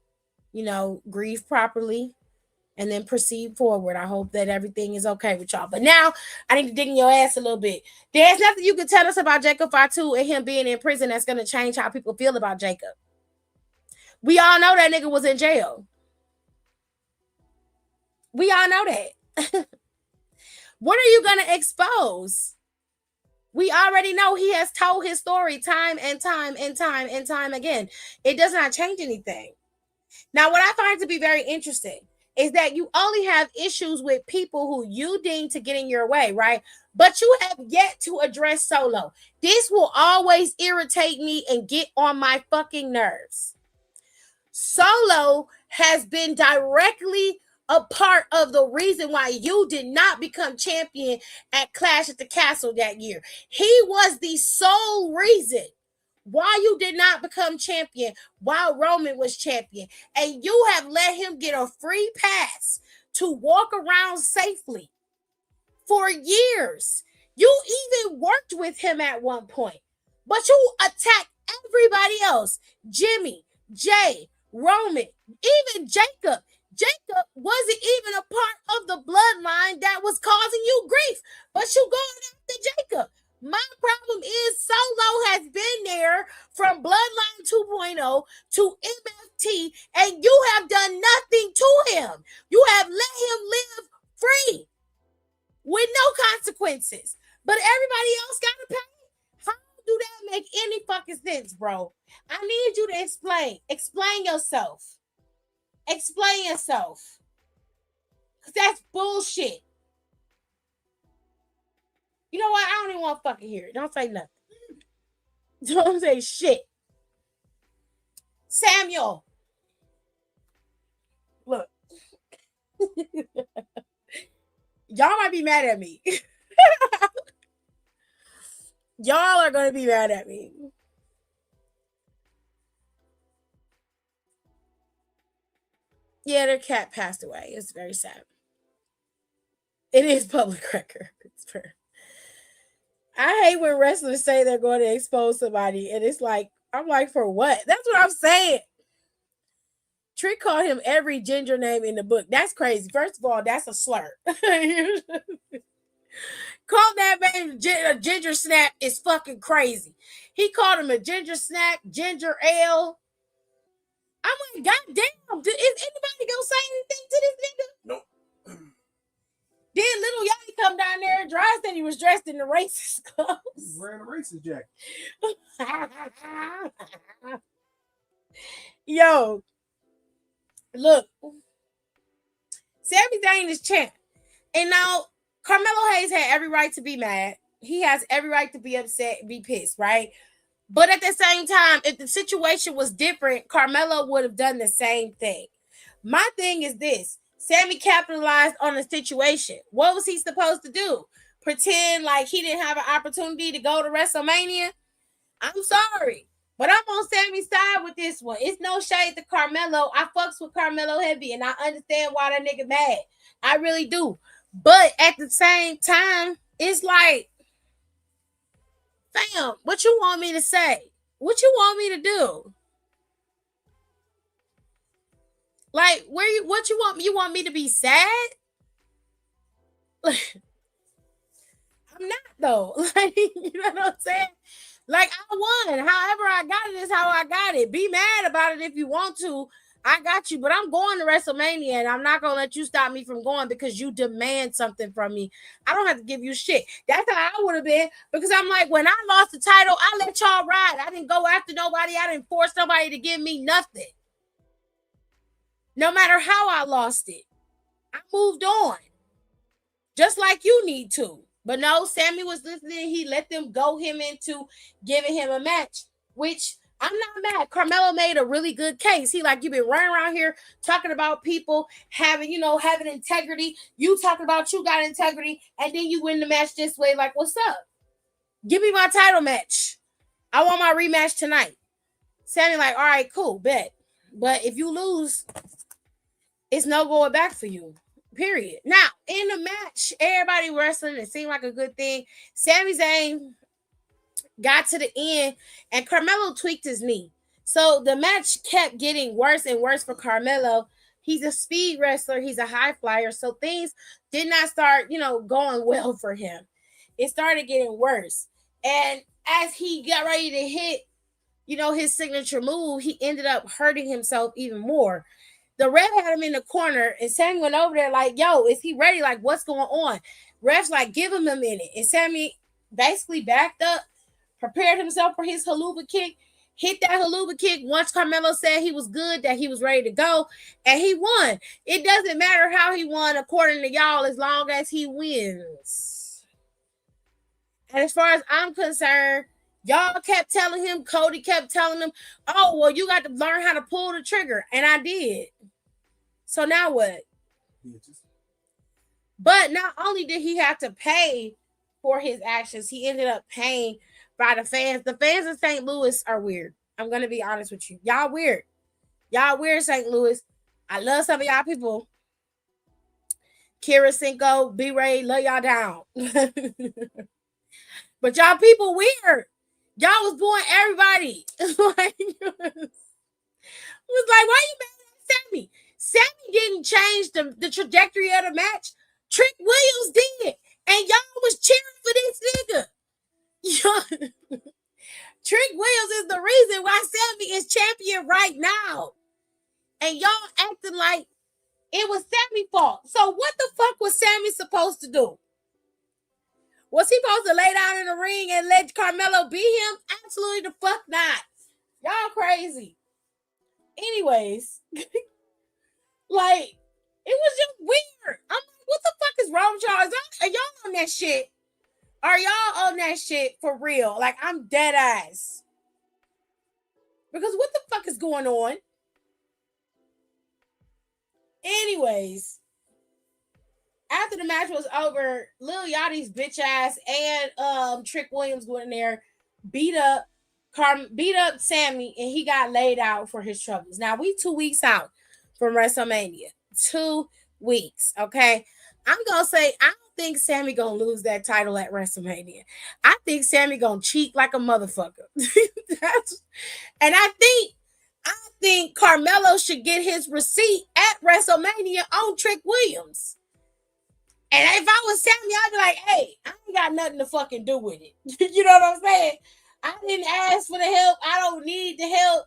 grieve properly and then proceed forward. I hope that everything is okay with y'all. But now, I need to dig in your ass a little bit. There's nothing you can tell us about Jacob Fatu and him being in prison that's going to change how people feel about Jacob. We all know that nigga was in jail. We all know that. What are you going to expose? We already know he has told his story time and time and time and time again. It does not change anything. Now, what I find to be very interesting is that you only have issues with people who you deem to get in your way, right? But you have yet to address Solo. This will always irritate me and get on my fucking nerves. Solo has been directly a part of the reason why you did not become champion at Clash at the Castle that year. He was the sole reason why you did not become champion while Roman was champion. And you have let him get a free pass to walk around safely for years. You even worked with him at one point, but you attacked everybody else. Jimmy, Jay, Roman, even Jacob. Jacob wasn't even a part of the bloodline that was causing you grief, but you going after Jacob. My problem is Solo has been there from Bloodline 2.0 to MFT, and you have done nothing to him. You have let him live free with no consequences, but everybody else got to pay. How do that make any fucking sense, bro? I need you to explain. Explain yourself. Explain yourself. Because that's bullshit. You know what? I don't even want to fucking hear it. Don't say nothing. Don't say shit. Samuel. Look. Y'all might be mad at me. Y'all are going to be mad at me. Yeah, their cat passed away. It's very sad. It is public record. It's fair. I hate when wrestlers say they're going to expose somebody, and it's like, I'm like, for what? That's what I'm saying. Trick called him every ginger name in the book. That's crazy. First of all, that's a slur. Call that man a ginger snap is fucking crazy. He called him a ginger snap, ginger ale. I'm like, God damn, is anybody gonna say anything to this nigga? Nope. Then little Yachty come down there and Dry said he was dressed in the racist clothes. He's wearing a racist jacket. Yo, look, Sami Zayn is champ. And now Carmelo Hayes had every right to be mad. He has every right to be upset, be pissed, right? But at the same time, if the situation was different, Carmelo would have done the same thing. My thing is this. Sami capitalized on the situation. What was he supposed to do? Pretend like he didn't have an opportunity to go to WrestleMania? I'm sorry. But I'm on Sammy's side with this one. It's no shade to Carmelo. I fucks with Carmelo heavy, and I understand why that nigga mad. I really do. But at the same time, it's like, fam, what you want me to say? What you want me to do? Like, what you want? You want me to be sad? I'm not though. Like, you know what I'm saying? Like, I won. However I got it is how I got it. Be mad about it if you want to. I got you, but I'm going to WrestleMania, and I'm not gonna let you stop me from going because you demand something from me. I don't have to give you shit. That's how I would have been, because I'm like, when I lost the title, I let y'all ride. I didn't go after nobody. I didn't force nobody to give me nothing. No matter how I lost it, I moved on. Just like you need to. But no, Sammy was listening. He let them go him into giving him a match, which I'm not mad. Carmelo made a really good case. He like, you've been running around here talking about people having, having integrity. You talking about you got integrity, and then you win the match this way. Like, what's up? Give me my title match. I want my rematch tonight. Sammy like, all right, cool, bet. But if you lose, it's no going back for you. Period. Now, in the match, everybody wrestling. It seemed like a good thing. Sami Zayn got to the end, and Carmelo tweaked his knee. So the match kept getting worse and worse for Carmelo. He's a speed wrestler. He's a high flyer. So things did not start, going well for him. It started getting worse. And as he got ready to hit, his signature move, he ended up hurting himself even more. The ref had him in the corner, and Sammy went over there like, yo, is he ready? Like, what's going on? Ref's like, give him a minute. And Sammy basically backed up, prepared himself for his haluva kick, hit that haluva kick once Carmelo said he was good, that he was ready to go, and he won. It doesn't matter how he won, according to y'all, as long as he wins. And as far as I'm concerned, y'all kept telling him, Cody kept telling him, oh, well, you got to learn how to pull the trigger. And I did. So now what? But not only did he have to pay for his actions, he ended up paying by the fans. The fans in St. Louis are weird. I'm going to be honest with you. Y'all weird. Y'all weird, St. Louis. I love some of y'all people. Kira Cinco, B-Ray, love y'all down. But y'all people weird. Y'all was born everybody. It was like, why you mad at Sammy? Sammy didn't change the trajectory of the match. Trick Williams did. And y'all was cheering for this nigga. Trick Williams is the reason why Sammy is champion right now. And y'all acting like it was Sammy's fault. So what the fuck was Sammy supposed to do? Was he supposed to lay down in the ring and let Carmelo beat him? Absolutely the fuck not. Y'all crazy. Anyways, like, it was just weird. I'm like, what the fuck is wrong with y'all? Are y'all on that shit? Are y'all on that shit for real? Like, I'm dead ass. Because what the fuck is going on? Anyways, after the match was over, Lil Yachty's bitch ass and Trick Williams went in there, beat up Sammy, and he got laid out for his troubles. Now, we 2 weeks out from WrestleMania. 2 weeks, okay? I'm going to say, I don't think Sammy going to lose that title at WrestleMania. I think Sammy going to cheat like a motherfucker. And I think Carmelo should get his receipt at WrestleMania on Trick Williams. And if I was Sammy, I'd be like, hey, I ain't got nothing to fucking do with it. You know what I'm saying? I didn't ask for the help. I don't need the help.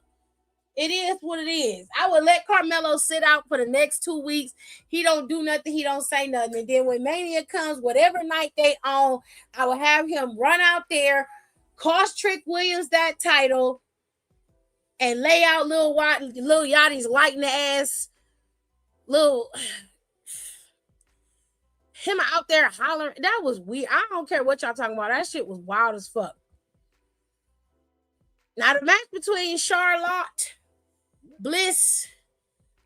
It is what it is. I would let Carmelo sit out for the next 2 weeks. He don't do nothing. He don't say nothing. And then when Mania comes, whatever night they on, I will have him run out there, cost Trick Williams that title, and lay out Lil Yachty's lighting the ass. Him out there hollering. That was weird. I don't care what y'all talking about. That shit was wild as fuck. Now, the match between Charlotte, Bliss,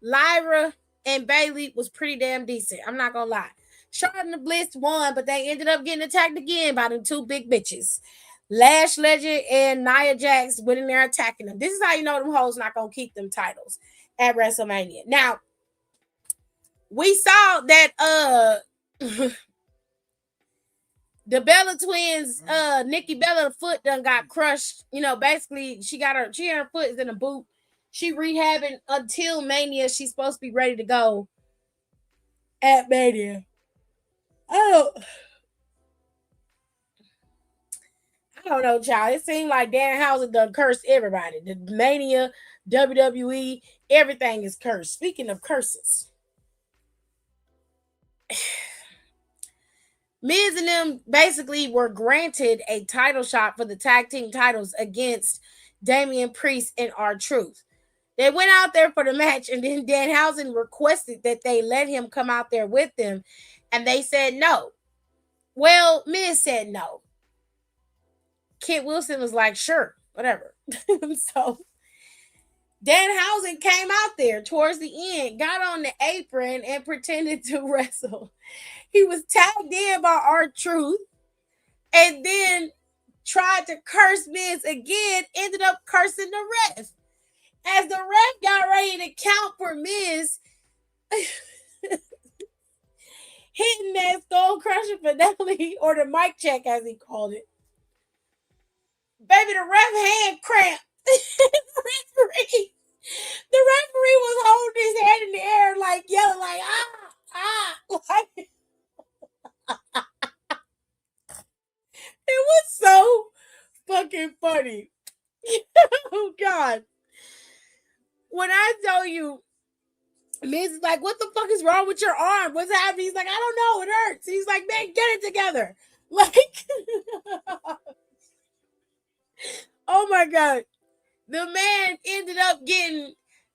Lyra, and Bayley was pretty damn decent. I'm not going to lie. Charlotte and Bliss won, but they ended up getting attacked again by them two big bitches. Lash Legend and Nia Jax went in there attacking them. This is how you know them hoes not gonna keep them titles at WrestleMania. Now, we saw that the Bella twins, Nikki Bella foot done got crushed. You know, basically she had her foot is in a boot. She rehabbing until Mania. She's supposed to be ready to go at Mania. I don't know, child. It seemed like Danhausen done cursed everybody. The Mania, WWE, everything is cursed. Speaking of curses, Miz and them basically were granted a title shot for the tag team titles against Damian Priest and R-Truth. They went out there for the match, and then Danhausen requested that they let him come out there with them, and they said no. Well, Miz said no. Kit Wilson was like, sure, whatever. So Danhausen came out there towards the end, got on the apron, and pretended to wrestle. He was tagged in by R-Truth, and then tried to curse Miz again, ended up cursing the ref. As the ref got ready to count for Miz, hitting that skull crusher finale, or the mic check as he called it. Baby, the ref hand cramped. the referee was holding his head in the air, like yelling, like like it was so fucking funny. Oh God. When I tell you, Miz is like, what the fuck is wrong with your arm? What's happening? He's like, I don't know, it hurts. He's like, man, get it together. Like, oh my God. The man ended up getting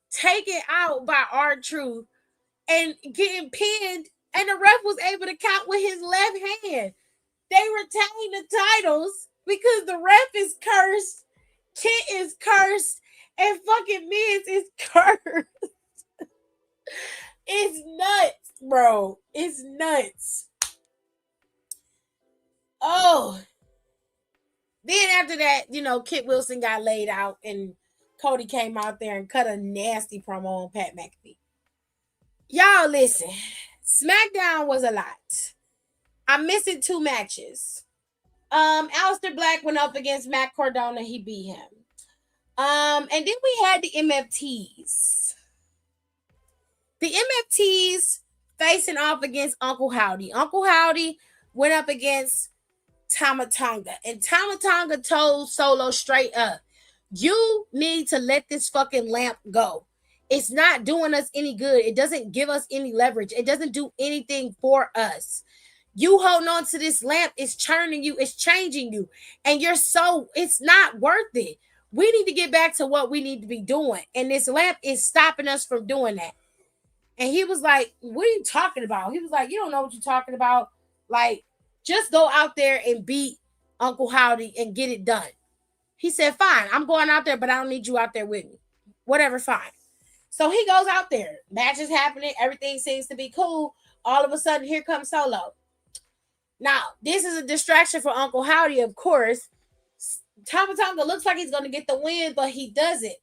taken out by R-Truth and getting pinned, and the ref was able to count with his left hand. They retained the titles because the ref is cursed, Kit is cursed, and fucking Miz is cursed. It's nuts, bro. It's nuts. Oh. Then after that, you know, Kit Wilson got laid out and Cody came out there and cut a nasty promo on Pat McAfee. Y'all listen, Smackdown was a lot. I'm missing 2 matches. Aleister Black went up against Matt Cardona. He beat him. And then we had the MFTs. The MFTs facing off against Uncle Howdy. Uncle Howdy went up against Tama Tonga. And Tama Tonga told Solo straight up, you need to let this fucking lamp go. It's not doing us any good. It doesn't give us any leverage. It doesn't do anything for us. You holding on to this lamp is churning you. It's changing you. And it's not worth it. We need to get back to what we need to be doing. And this lamp is stopping us from doing that. And he was like, what are you talking about? He was like, you don't know what you're talking about. Like, just go out there and beat Uncle Howdy and get it done. He said, fine, I'm going out there, but I don't need you out there with me. Whatever, fine. So he goes out there. Match is happening. Everything seems to be cool. All of a sudden, here comes Solo. Now, this is a distraction for Uncle Howdy, of course. Tama Tonga looks like he's going to get the win, but he doesn't.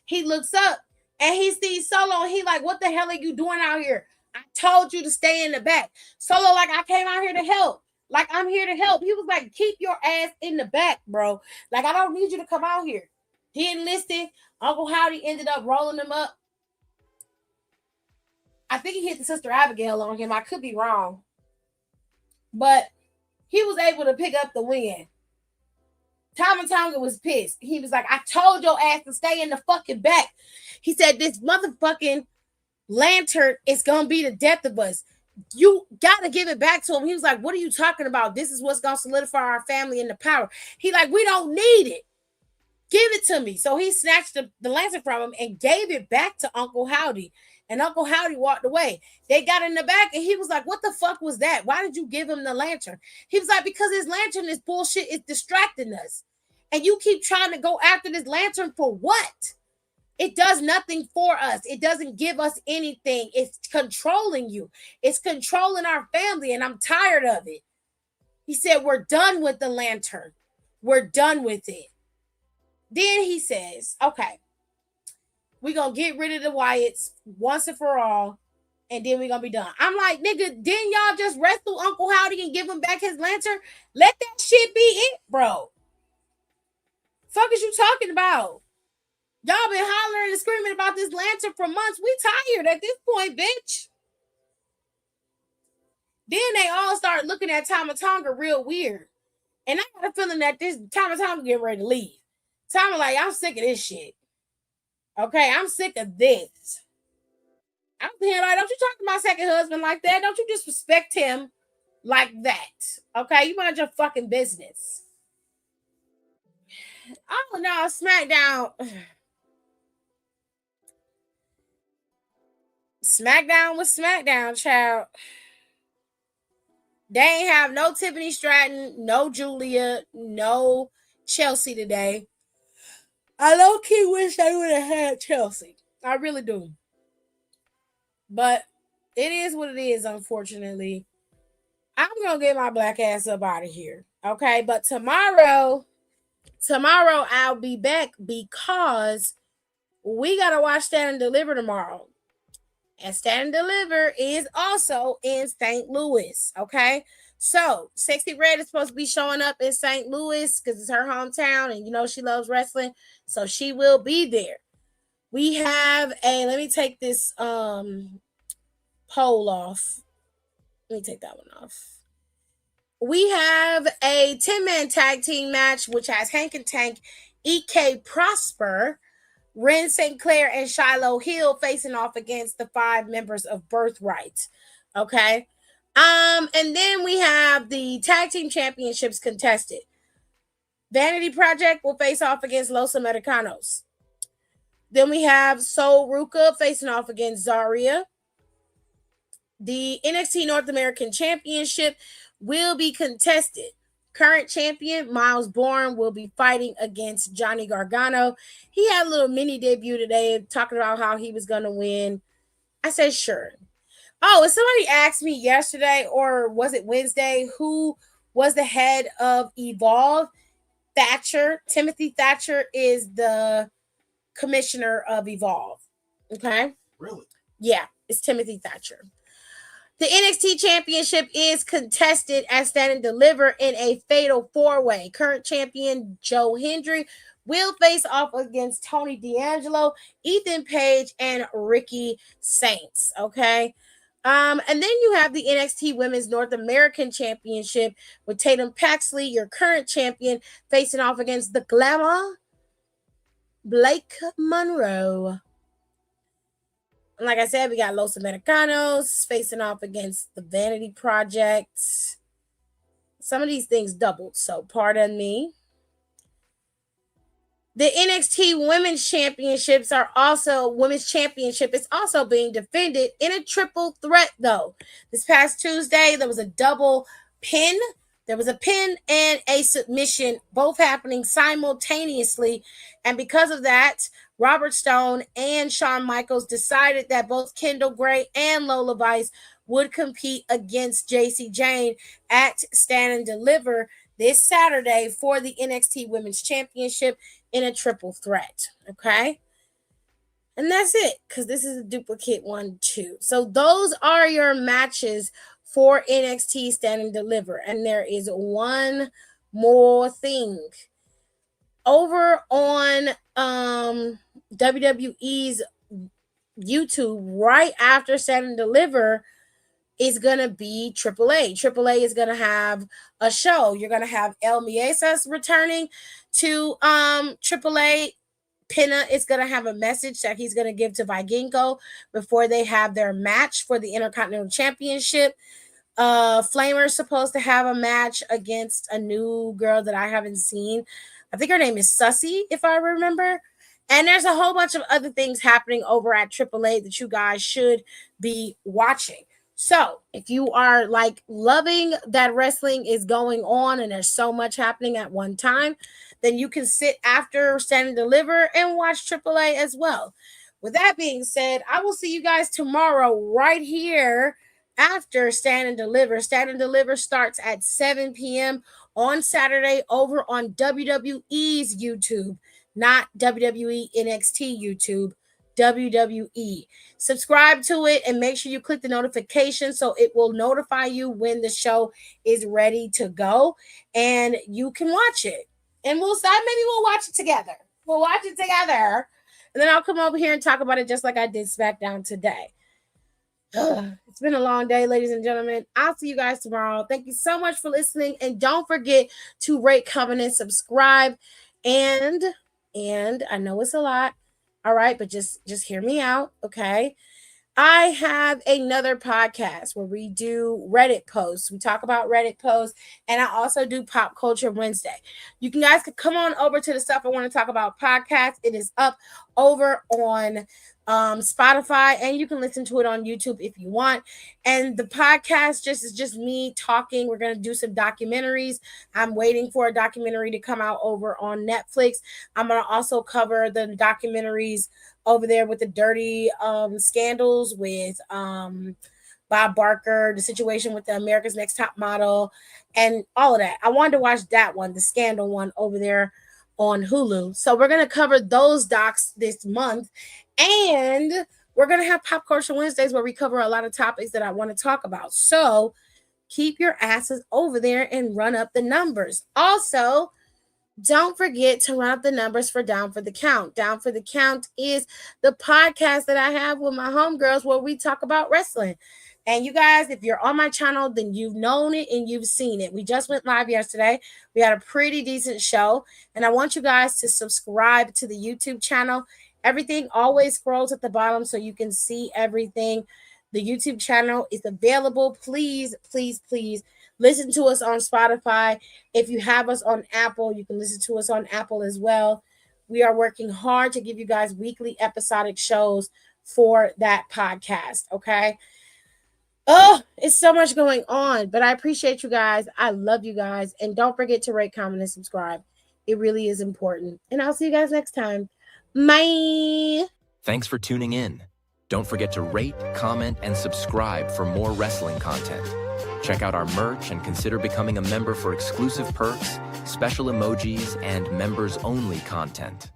He looks up and he sees Solo and he like, what the hell are you doing out here? I told you to stay in the back. Solo like, I came out here to help. Like, I'm here to help. He was like, keep your ass in the back, bro. Like, I don't need you to come out here. He enlisted. Uncle Howdy ended up rolling him up. I think he hit the Sister Abigail on him. I could be wrong. But he was able to pick up the win. Tama Tonga was pissed. He was like, I told your ass to stay in the fucking back. He said, this motherfucking lantern is going to be the death of us. You got to give it back to him. He was like, what are you talking about? This is what's going to solidify our family and the power. He like, we don't need it. Give it to me. So he snatched the lantern from him and gave it back to Uncle Howdy. And Uncle Howdy walked away. They got in the back and he was like, what the fuck was that? Why did you give him the lantern? He was like, because his lantern is bullshit. It's distracting us. And you keep trying to go after this lantern for what? It does nothing for us. It doesn't give us anything. It's controlling you. It's controlling our family, and I'm tired of it. He said, we're done with the lantern. We're done with it. Then he says, okay, we're going to get rid of the Wyatts once and for all, and then we're going to be done. I'm like, nigga, didn't y'all just wrestle Uncle Howdy and give him back his lantern? Let that shit be it, bro. Fuck is you talking about? Y'all been hollering and screaming about this lantern for months. We tired at this point, bitch. Then they all start looking at Tama Tonga real weird. And I got a feeling that this Tama Tonga getting ready to leave. Tama like, I'm sick of this shit. Okay, I'm sick of this. I'm here like, don't you talk to my second husband like that. Don't you disrespect him like that. Okay, you mind your fucking business. Oh no, SmackDown. SmackDown was SmackDown, child. They ain't have no Tiffany Stratton, no Julia, no Chelsea today. I low-key wish they would have had Chelsea. I really do. But it is what it is, unfortunately. I'm going to get my black ass up out of here. Okay, but tomorrow I'll be back because we got to watch Stand and Deliver tomorrow. And Stand and Deliver is also in St. Louis, okay? So, Sexy Red is supposed to be showing up in St. Louis because it's her hometown and you know she loves wrestling. So, she will be there. We have let me take this poll off. Let me take that one off. We have a 10-man tag team match, which has Hank and Tank, EK Prosper, Ren St. Clair, and Shiloh Hill facing off against the 5 members of Birthright. Okay. And then we have the tag team championships contested. Vanity Project will face off against Los Americanos. Then we have Sol Ruka facing off against Zaria. The NXT North American Championship will be contested. Current champion Miles Bourne will be fighting against Johnny Gargano. He had a little mini debut today talking about how he was going to win. I said, sure. Oh, and somebody asked me yesterday, or was it Wednesday, who was the head of Evolve? Thatcher. Timothy Thatcher is the commissioner of Evolve. Okay? Really? Yeah, it's Timothy Thatcher. The NXT Championship is contested at Stand and Deliver in a fatal 4-way. Current champion Joe Hendry will face off against Tony D'Angelo, Ethan Page, and Ricky Saints. Okay. And then you have the NXT Women's North American Championship with Tatum Paxley, your current champion, facing off against the Glamour, Blake Monroe. Like I said, we got Los Americanos facing off against the Vanity Project. Some of these things doubled, so pardon me. The NXT Women's Championship is also being defended in a triple threat, though. This past Tuesday, there was a double pin. There was a pin and a submission, both happening simultaneously. And because of that, Robert Stone and Shawn Michaels decided that both Kendall Gray and Lola Vice would compete against JC Jane at Stand and Deliver this Saturday for the NXT Women's Championship in a triple threat. Okay? And that's it, because this is a duplicate one too. So those are your matches for NXT Stand and Deliver. And there is one more thing. Over on WWE's YouTube, right after Stand and Deliver, is going to be AAA. AAA is going to have a show. You're going to have El Miesas returning to AAA. Pena is going to have a message that he's going to give to Vikingo before they have their match for the Intercontinental Championship. Flamer's supposed to have a match against a new girl that I haven't seen. I think her name is Sussy, if I remember. And there's a whole bunch of other things happening over at AAA that you guys should be watching. So if you are like loving that wrestling is going on and there's so much happening at one time, then you can sit after Stand and Deliver and watch AAA as well. With that being said, I will see you guys tomorrow right here after Stand and Deliver. Stand and Deliver starts at 7 p.m. on Saturday over on WWE's YouTube, not WWE NXT YouTube, WWE. Subscribe to it and make sure you click the notification so it will notify you when the show is ready to go and you can watch it. And we'll watch it together. We'll watch it together. And then I'll come over here and talk about it just like I did SmackDown today. It's been a long day, ladies and gentlemen. I'll see you guys tomorrow. Thank you so much for listening. And don't forget to rate, comment, and subscribe. And I know it's a lot. All right, but just hear me out, okay? I have another podcast where we do Reddit posts. We talk about Reddit posts, and I also do Pop Culture Wednesday. You guys can come on over to the Stuff I Want to Talk About podcast. It is up over on Spotify, and you can listen to it on YouTube if you want. And the podcast is just me talking. We're going to do some documentaries. I'm waiting for a documentary to come out over on Netflix. I'm going to also cover the documentaries over there with the dirty scandals with Bob Barker, the situation with the America's Next Top Model, and all of that. I wanted to watch that one, the scandal one over there on Hulu. So we're going to cover those docs this month. And we're going to have Pop Culture Wednesdays where we cover a lot of topics that I want to talk about. So keep your asses over there and run up the numbers. Also, don't forget to run up the numbers for Down for the Count. Down for the Count is the podcast that I have with my homegirls where we talk about wrestling. And you guys, if you're on my channel, then you've known it and you've seen it. We just went live yesterday. We had a pretty decent show. And I want you guys to subscribe to the YouTube channel. Everything always scrolls at the bottom so you can see everything. The YouTube channel is available. Please, please, please listen to us on Spotify. If you have us on Apple, you can listen to us on Apple as well. We are working hard to give you guys weekly episodic shows for that podcast, okay? Oh, it's so much going on, but I appreciate you guys. I love you guys. And don't forget to rate, comment, and subscribe. It really is important. And I'll see you guys next time. Bye. Thanks for tuning in. Don't forget to rate, comment, and subscribe for more wrestling content. Check out our merch and consider becoming a member for exclusive perks, special emojis, and members-only content.